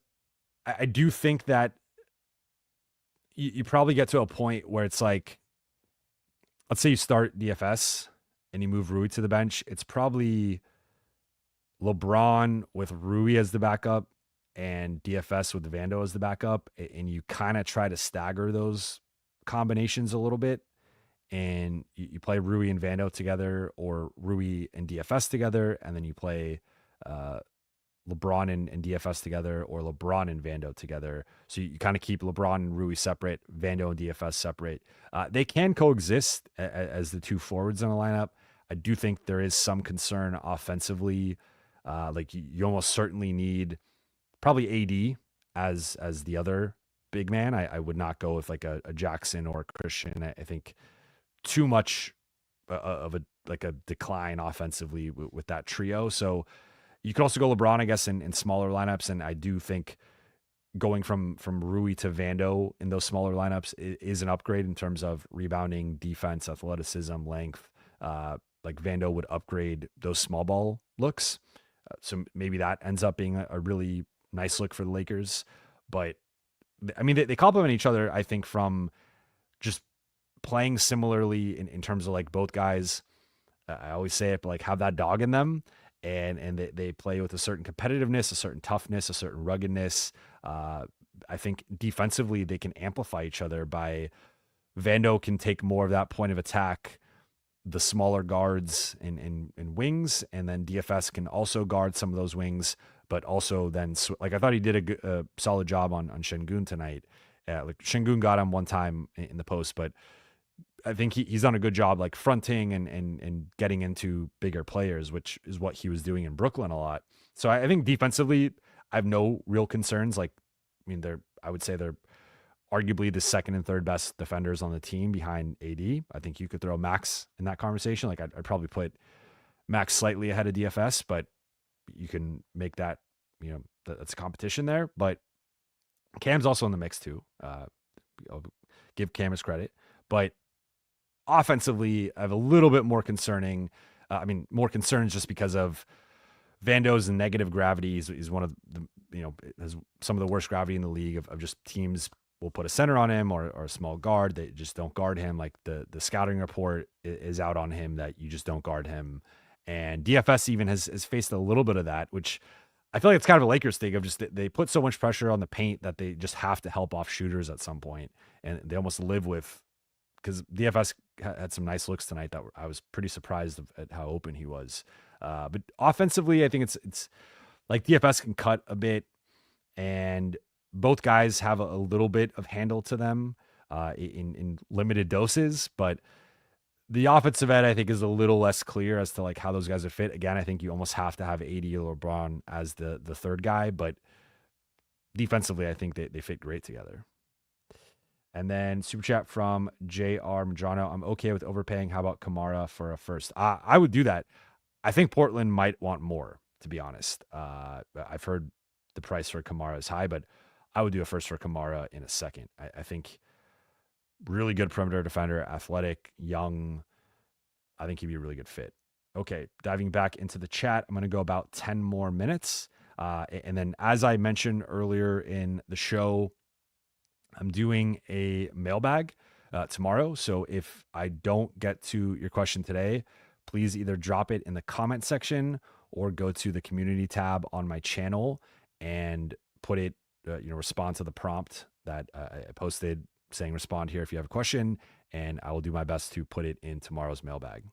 I do think that you probably get to a point where it's like, let's say you start DFS and you move Rui to the bench. It's probably LeBron with Rui as the backup and DFS with Vando as the backup. And you kind of try to stagger those combinations a little bit. And you play Rui and Vando together or Rui and DFS together. And then you play LeBron and DFS together or LeBron and Vando together. So you kind of keep LeBron and Rui separate, Vando and DFS separate. They can coexist as the two forwards in a lineup. I do think there is some concern offensively. Like you almost certainly need probably AD as the other big man. I would not go with like a Jackson or a Christian. I think too much of a decline offensively with that trio. So you could also go LeBron, I guess, in smaller lineups. And I do think going from Rui to Vando in those smaller lineups is an upgrade in terms of rebounding, defense, athleticism, length. Like Vando would upgrade those small ball looks. So maybe that ends up being a really nice look for the Lakers. But I mean, they complement each other, I think, from just playing similarly in terms of like both guys. I always say it, but like have that dog in them. And they play with a certain competitiveness, a certain toughness, a certain ruggedness. I think defensively they can amplify each other by Vando can take more of that point of attack, the smaller guards and wings, and then DFS can also guard some of those wings, but also then like I thought he did a solid job on Şengün tonight. Like Şengün got him one time in the post, but I think he's done a good job like fronting and getting into bigger players, which is what he was doing in Brooklyn a lot. So I think defensively, I have no real concerns. Like, I mean, I would say they're arguably the second and third best defenders on the team behind AD. I think you could throw Max in that conversation. Like I'd probably put Max slightly ahead of DFS, but you can make that, that's a competition there. But Cam's also in the mix too. I'll give Cam his credit, but offensively, I have a little bit more concerning. More concerns just because of Vando's negative gravity. He's one of the, has some of the worst gravity in the league of just teams will put a center on him or a small guard. They just don't guard him. Like the scouting report is out on him that you just don't guard him. And DFS even has faced a little bit of that, which I feel like it's kind of a Lakers thing of just they put so much pressure on the paint that they just have to help off shooters at some point. And they almost live with, because DFS had some nice looks tonight that I was pretty surprised at how open he was. But offensively, I think it's like DFS can cut a bit, and both guys have a little bit of handle to them in limited doses. But the offensive end, I think, is a little less clear as to like how those guys would fit. Again, I think you almost have to have AD or LeBron as the third guy, but defensively, I think they fit great together. And then super chat from JR Madrano. I'm okay with overpaying. How about Kamara for a first? I would do that. I think Portland might want more, to be honest. I've heard the price for Kamara is high, but I would do a first for Kamara in a second. I think really good perimeter defender, athletic, young. I think he'd be a really good fit. Okay, diving back into the chat, I'm going to go about 10 more minutes. And then as I mentioned earlier in the show, I'm doing a mailbag tomorrow. So if I don't get to your question today, please either drop it in the comment section or go to the community tab on my channel and put it, respond to the prompt that I posted saying respond here if you have a question, and I will do my best to put it in tomorrow's mailbag.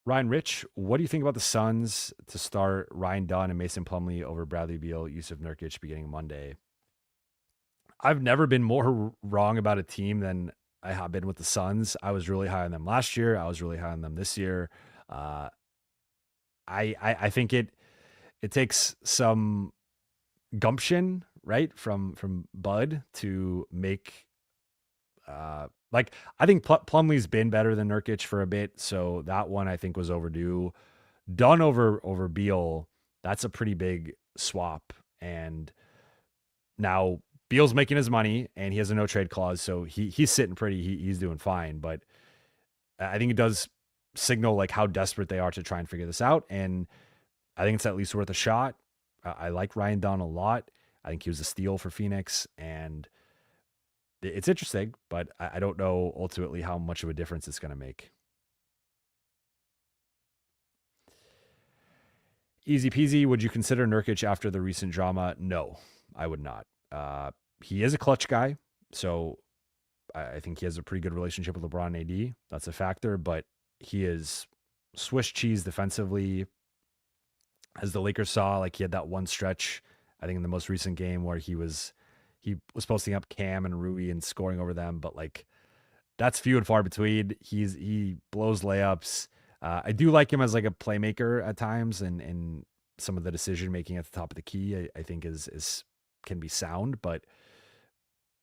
Ryan Rich, what do you think about the Suns to start Ryan Dunn and Mason Plumlee over Bradley Beal, Yusuf Nurkic beginning Monday? I've never been more wrong about a team than I have been with the Suns. I was really high on them last year. I was really high on them this year. I think it takes some gumption, right, from Bud to make I think Plumlee's been better than Nurkic for a bit, so that one I think was overdue. Dunn over Beal, that's a pretty big swap, and now Beal's making his money and he has a no trade clause, so he's sitting pretty. He's doing fine, but I think it does signal like how desperate they are to try and figure this out, and I think it's at least worth a shot. I like Ryan Dunn a lot. I think he was a steal for Phoenix, and it's interesting, but I don't know ultimately how much of a difference it's going to make. Easy peasy. Would you consider Nurkic after the recent drama? No, I would not. He is a clutch guy, so I think he has a pretty good relationship with LeBron and AD. That's a factor, but he is Swiss cheese defensively. As the Lakers saw, like he had that one stretch, I think in the most recent game where he was posting up Cam and Rui and scoring over them, but like that's few and far between. He blows layups. I do like him as like a playmaker at times, and some of the decision making at the top of the key I think is can be sound, but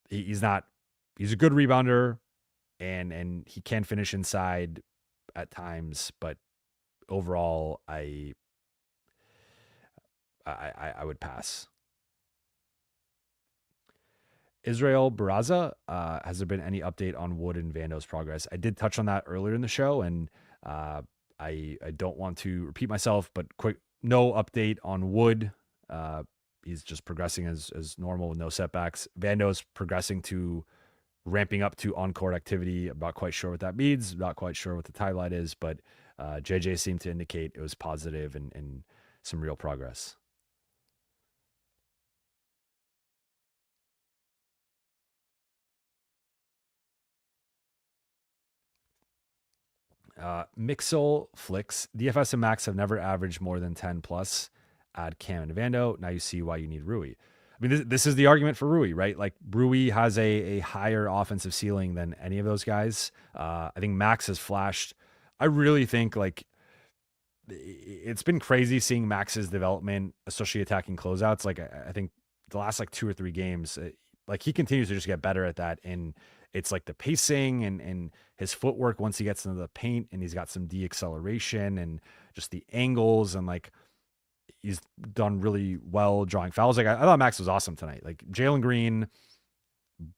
he's not. He's a good rebounder, and he can finish inside at times, but overall I would pass. Israel Barraza, has there been any update on Wood and Vando's progress? I did touch on that earlier in the show, and I don't want to repeat myself, but quick, no update on Wood. He's just progressing as normal with no setbacks. Vando's progressing to ramping up to on-court activity. I'm not quite sure what that means. Not quite sure what the timeline is, but JJ seemed to indicate it was positive and some real progress. Mixel Flicks. DFS and Max have never averaged more than 10 plus. Add Cam and Vando. Now you see why you need Rui. I mean, this is the argument for Rui, right? Like Rui has a higher offensive ceiling than any of those guys. I think Max has flashed. I really think like it's been crazy seeing Max's development, especially attacking closeouts. Like I think the last like 2 or 3 games, like he continues to just get better at that. And it's like the pacing and his footwork once he gets into the paint, and he's got some deceleration and just the angles, and like he's done really well drawing fouls. Like I thought Max was awesome tonight. Like Jalen Green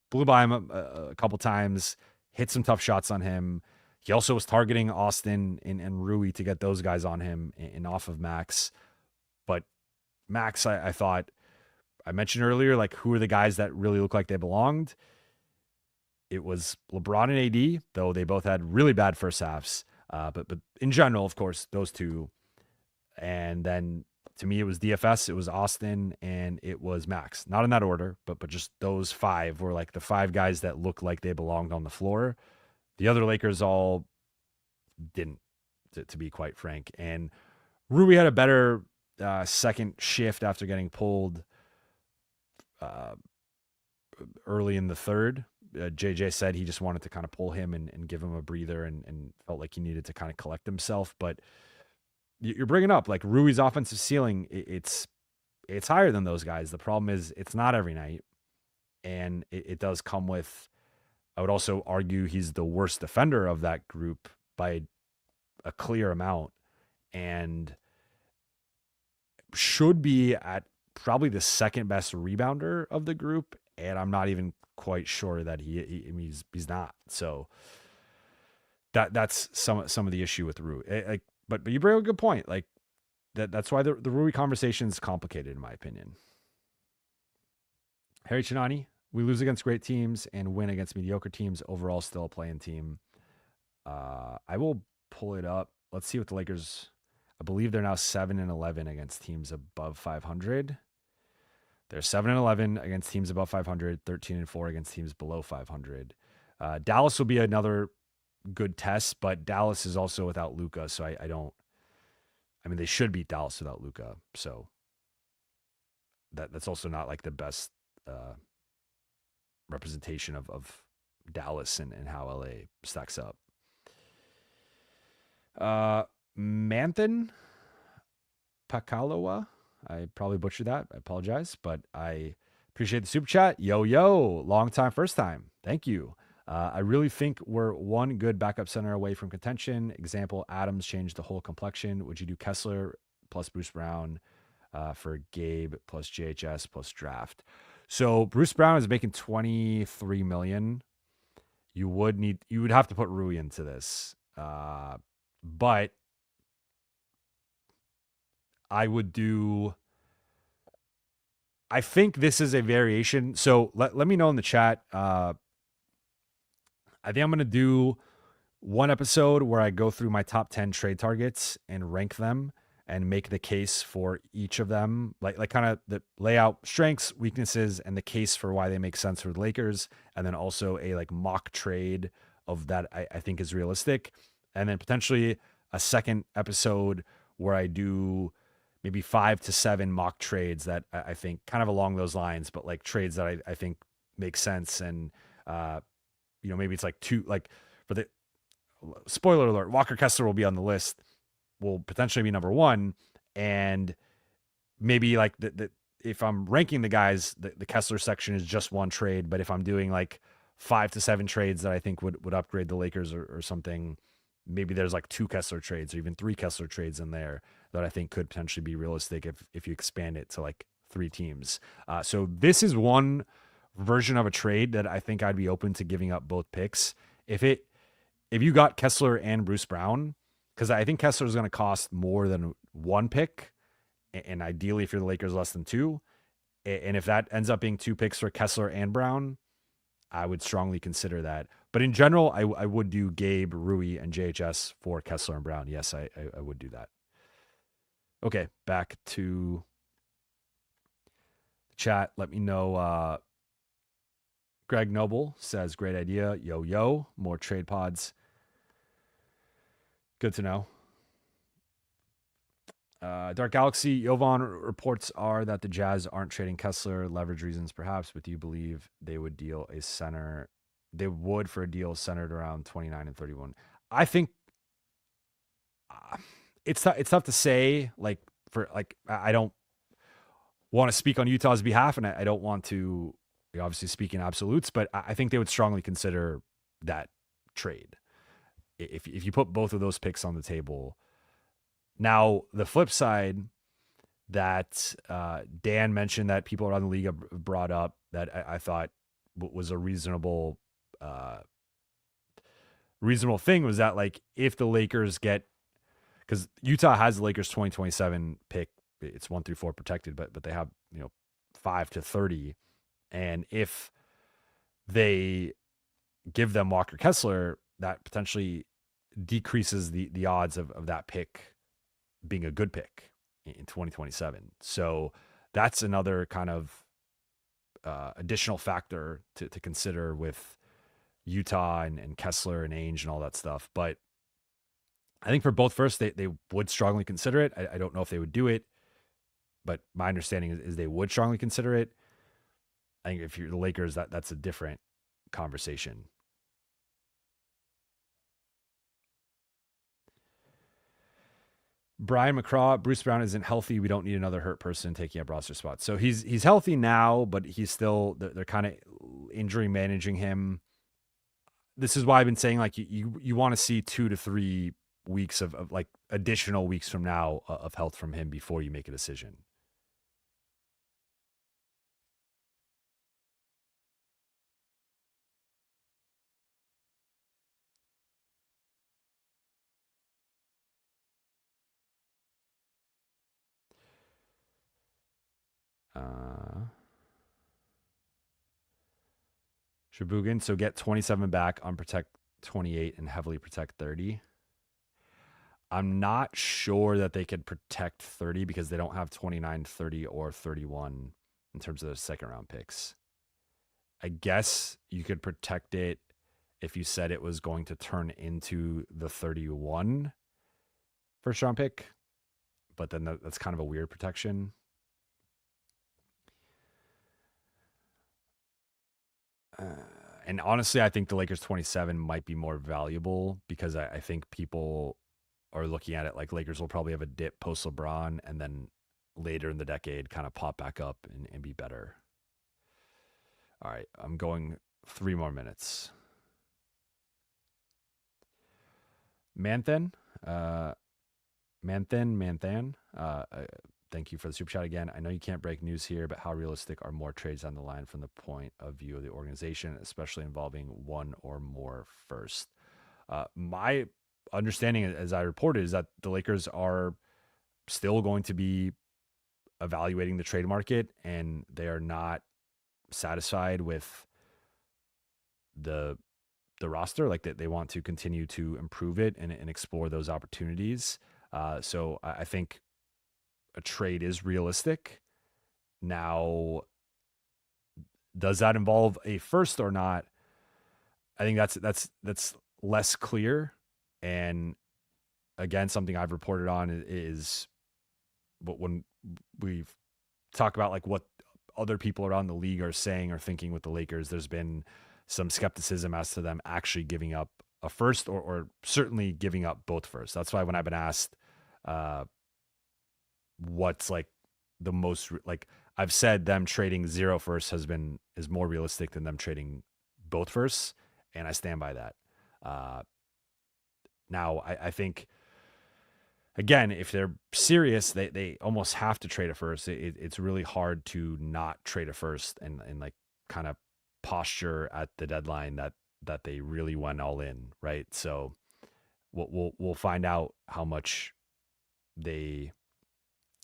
blew by him a couple times, hit some tough shots on him. He also was targeting Austin and Rui to get those guys on him and off of Max. But Max, I thought, I mentioned earlier, like who are the guys that really look like they belonged? It was LeBron and AD, though they both had really bad first halves. But in general, of course, those two. And then to me, it was DFS, it was Austin, and it was Max. Not in that order, but just those 5 were like the 5 guys that looked like they belonged on the floor. The other Lakers all didn't, to be quite frank. And Rui had a better second shift after getting pulled early in the third. JJ said he just wanted to kind of pull him and give him a breather, and felt like he needed to kind of collect himself. But you're bringing up like Rui's offensive ceiling. It's higher than those guys. The problem is it's not every night. And it does come with, I would also argue he's the worst defender of that group by a clear amount, and should be at probably the second best rebounder of the group. And I'm not even quite sure that he's not. So that's some of the issue with Rui. Like, but you bring up a good point. Like that's why the Rui conversation is complicated, in my opinion. Harry Chinani, we lose against great teams and win against mediocre teams. Overall, still a playing team. I will pull it up. Let's see what the Lakers, I believe they're now 7-11 against teams above 500. They're 7-11 against teams above 500, 13-4 against teams below 500. Dallas will be another good test, but Dallas is also without Luka, so I mean, they should beat Dallas without Luka, so that's also not like the best representation of Dallas and how LA stacks up. Manthan Pakaloa, I probably butchered that. I apologize, but I appreciate the super chat. Yo, long time, first time. Thank you. I really think we're one good backup center away from contention. Example, Adams changed the whole complexion. Would you do Kessler plus Bruce Brown for Gabe plus JHS plus draft? So Bruce Brown is making $23 million. You would have to put Rui into this. But I think this is a variation. So let me know in the chat. I think I'm going to do one episode where I go through my top 10 trade targets and rank them and make the case for each of them, like kind of the layout, strengths, weaknesses, and the case for why they make sense for the Lakers. And then also a like mock trade of that I think is realistic. And then potentially a second episode where I do maybe 5 to 7 mock trades that I think kind of along those lines, but like trades that I think make sense. And, maybe it's like 2, like for the spoiler alert, Walker Kessler will be on the list, will potentially be number 1. And maybe like if I'm ranking the guys, the Kessler section is just one trade. But if I'm doing like 5 to 7 trades that I think would upgrade the Lakers or something, maybe there's like 2 Kessler trades or even 3 Kessler trades in there that I think could potentially be realistic if you expand it to like 3 teams. So this is one version of a trade that I think I'd be open to giving up both picks. If you got Kessler and Bruce Brown, because I think Kessler is going to cost more than 1 pick, and ideally if you're the Lakers, less than 2. And if that ends up being 2 picks for Kessler and Brown, I would strongly consider that. But in general, I would do Gabe, Rui, and JHS for Kessler and Brown. Yes, I would do that. Okay, back to the chat. Let me know. Greg Noble says, great idea. Yo, more trade pods. Good to know. Dark Galaxy, Jovan reports are that the Jazz aren't trading Kessler, leverage reasons perhaps, but do you believe they would deal a center? They would for a deal centered around 29 and 31. I think it's tough to say. I don't want to speak on Utah's behalf, and I don't want to obviously speak in absolutes, but I think they would strongly consider that trade if you put both of those picks on the table. Now, the flip side that Dan mentioned that people around the league have brought up that I thought was a reasonable thing was that, like, if the Lakers get, because Utah has the Lakers 2027 pick, it's 1 through 4 protected, but they have 5 to 30, and if they give them Walker Kessler, that potentially decreases the odds of that pick being a good pick in 2027. So that's another kind of additional factor to consider with Utah and Kessler and Ainge and all that stuff. But I think for both firsts, they would strongly consider it. I don't know if they would do it, but my understanding is they would strongly consider it. I think if you're the Lakers, that's a different conversation. Brian McCraw, Bruce Brown isn't healthy. We don't need another hurt person taking up roster spots. So he's healthy now, but he's still, they're kind of injury managing him. This is why I've been saying, like, you want to see 2 to 3 weeks of like additional weeks from now of health from him before you make a decision. Shabugan, so get 27 back, unprotect 28, and heavily protect 30. I'm not sure that they could protect 30 because they don't have 29, 30, or 31 in terms of the second round picks. I guess you could protect it if you said it was going to turn into the 31 first round pick, but then that's kind of a weird protection. And honestly, I think the Lakers 27 might be more valuable because I think people are looking at it like Lakers will probably have a dip post LeBron and then later in the decade kind of pop back up and be better. All right, I'm going 3 more minutes. Manthan. Thank you for the super chat again. I know you can't break news here, but how realistic are more trades on the line from the point of view of the organization, especially involving one or more first? My understanding, as I reported, is that the Lakers are still going to be evaluating the trade market, and they are not satisfied with the roster. Like, they want to continue to improve it and explore those opportunities. So I think a trade is realistic. Now, does that involve a first or not? I think that's less clear. And again, something I've reported on is, but when we've talked about like what other people around the league are saying or thinking with the Lakers, there's been some skepticism as to them actually giving up a first or certainly giving up both first. That's why when I've been asked what's like the most, like, I've said them trading 0 first is more realistic than them trading both firsts, and I stand by that. Now I think, again, if they're serious, they almost have to trade a first. It's really hard to not trade a first and like kind of posture at the deadline that they really went all in, right? So we'll find out how much they,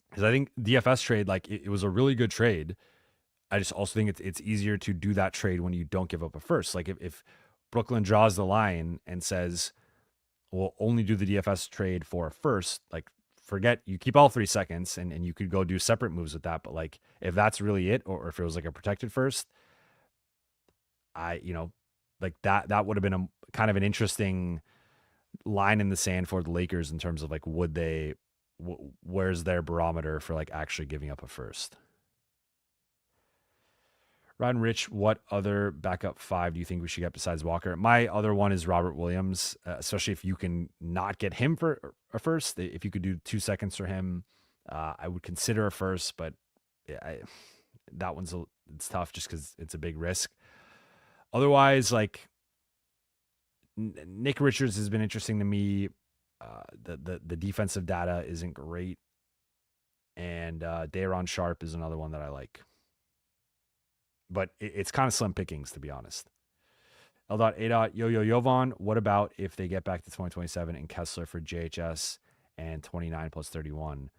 because I think DFS trade, like, it was a really good trade. I just also think it's easier to do that trade when you don't give up a first. Like, if Brooklyn draws the line and says, we'll only do the DFS trade for a first, like, forget, you keep all 3 seconds and you could go do separate moves with that. But like, if that's really it, or if it was like a protected first, like that would have been a kind of an interesting line in the sand for the Lakers in terms of like, would they where's their barometer for like actually giving up a first? Ryan Rich, what other backup 5 do you think we should get besides Walker? My other one is Robert Williams, especially if you can not get him for a first. If you could do 2 seconds for him, I would consider a first, but that one's it's tough just because it's a big risk. Otherwise, like Nick Richards has been interesting to me. The defensive data isn't great, and Day'Ron Sharpe is another one that I like. But it's kind of slim pickings, to be honest. L.A. Jovan, what about if they get back to 2027 and Kessler for JHS and 29 plus 31?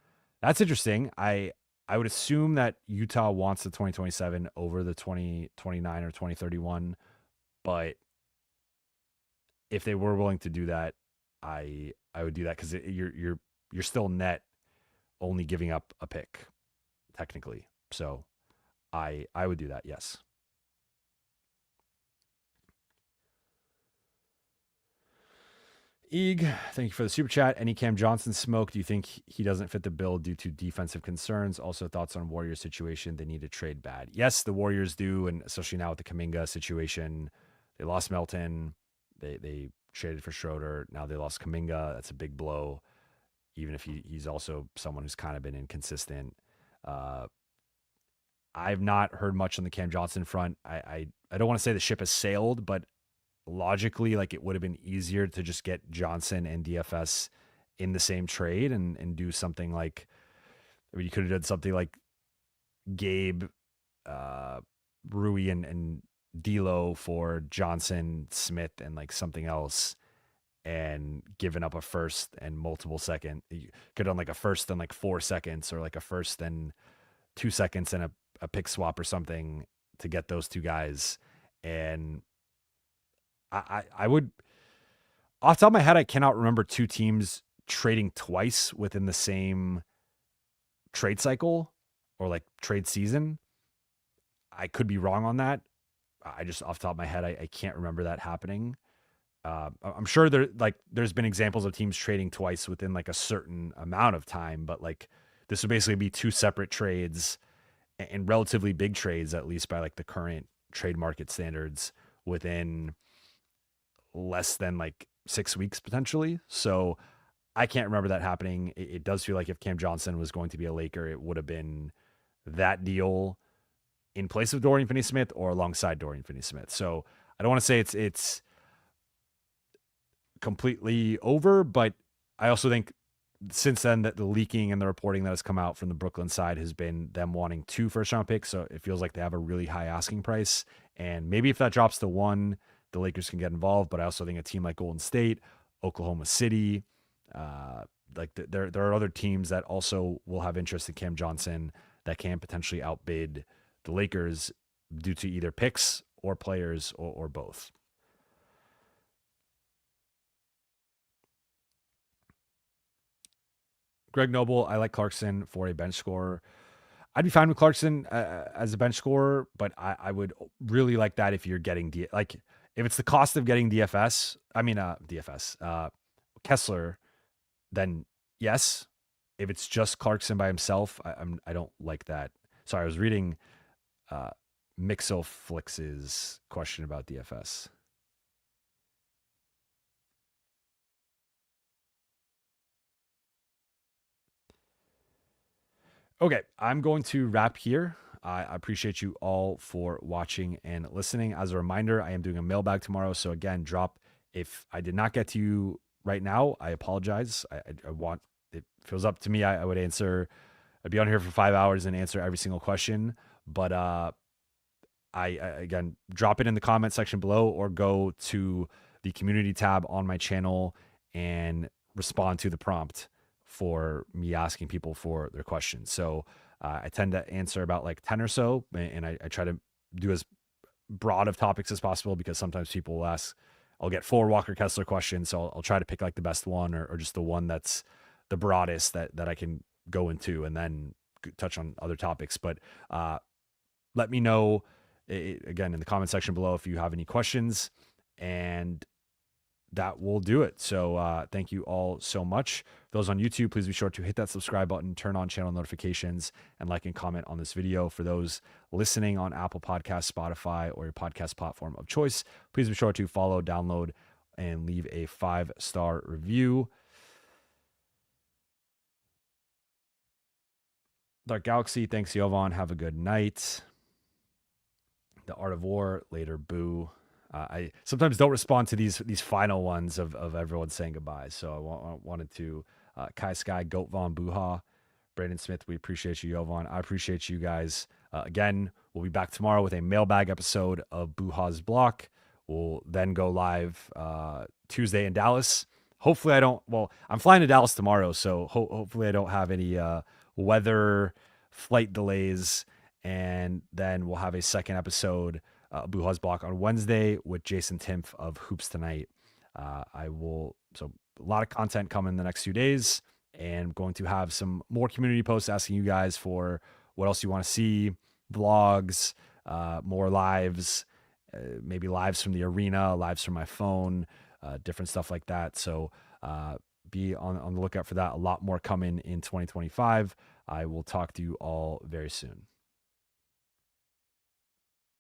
That's interesting. I would assume that Utah wants the 2027 over the 2029 or 2031, but if they were willing to do that, I would do that because you're still net only giving up a pick technically. So I would do that. Yes. Eeg, thank you for the super chat. Any Cam Johnson smoke? Do you think he doesn't fit the bill due to defensive concerns? Also, thoughts on Warriors situation? They need to trade bad. Yes, the Warriors do, and especially now with the Kuminga situation, they lost Melton. They traded for Schroeder. Now they lost Kuminga. That's a big blow, even if he's also someone who's kind of been inconsistent. I've not heard much on the Cam Johnson front. I don't want to say the ship has sailed, but logically, like it would have been easier to just get Johnson and DFS in the same trade and do something like, I mean, you could have done something like Gabe, Rui and D'Lo for Johnson, Smith, and like something else, and given up a first and multiple second. You could have done like a first and like 4 seconds, or like a first and 2 seconds and a pick swap or something to get those two guys. And I would, off the top of my head, I cannot remember 2 teams trading twice within the same trade cycle or like trade season. I could be wrong on that. I just, off the top of my head, I can't remember that happening. I'm sure there's been examples of teams trading twice within like a certain amount of time, but like this would basically be 2 separate trades and relatively big trades, at least by like the current trade market standards, within less than like 6 weeks potentially. So I can't remember that happening. It does feel like if Cam Johnson was going to be a Laker, it would have been that deal in place of Dorian Finney-Smith or alongside Dorian Finney-Smith. So I don't want to say it's completely over, but I also think since then that the leaking and the reporting that has come out from the Brooklyn side has been them wanting 2 first-round picks. So it feels like they have a really high asking price. And maybe if that drops to 1, the Lakers can get involved. But I also think a team like Golden State, Oklahoma City, there are other teams that also will have interest in Cam Johnson that can potentially outbid the Lakers due to either picks or players or both. Greg Noble, I like Clarkson for a bench scorer. I'd be fine with Clarkson as a bench scorer, but I would really like that if you're getting if it's the cost of getting Kessler, then yes. If it's just Clarkson by himself, I don't like that. Sorry, I was reading Mixoflix's question about DFS. Okay, I'm going to wrap here. I appreciate you all for watching and listening. As a reminder, I am doing a mailbag tomorrow. So again, drop, if I did not get to you right now, I apologize. I want, it feels up to me. I would answer, I'd be on here for 5 hours and answer every single question. But I again, drop it in the comment section below or go to the community tab on my channel and respond to the prompt for me asking people for their questions. So I tend to answer about like 10 or so, and I try to do as broad of topics as possible because sometimes people will ask, I'll get 4 Walker Kessler questions. So I'll try to pick like the best one or just the one that's the broadest that I can go into and then touch on other topics. But let me know again in the comment section below if you have any questions. And that will do it. So thank you all so much. Those on YouTube, please be sure to hit that subscribe button, turn on channel notifications, and like and comment on this video. For those listening on Apple Podcasts, Spotify, or your podcast platform of choice, please be sure to follow, download, and leave a 5-star review. Dark Galaxy, thanks, Jovan. Have a good night. The Art of War, later, boo. I sometimes don't respond to these final ones of everyone saying goodbye. So I wanted to, Kai Sky, Goat Von, Buha, Brandon Smith, we appreciate you, Jovan. I appreciate you guys. Again, we'll be back tomorrow with a mailbag episode of Buha's Block. We'll then go live Tuesday in Dallas. Hopefully I'm flying to Dallas tomorrow, so hopefully I don't have any weather flight delays. And then we'll have a second episode, Buha's Block, on Wednesday with Jason Timpf of Hoops Tonight. So a lot of content coming in the next few days, and going to have some more community posts asking you guys for what else you want to see, vlogs, more lives, maybe lives from the arena, lives from my phone, different stuff like that. So be on the lookout for that. A lot more coming in 2025. I will talk to you all very soon.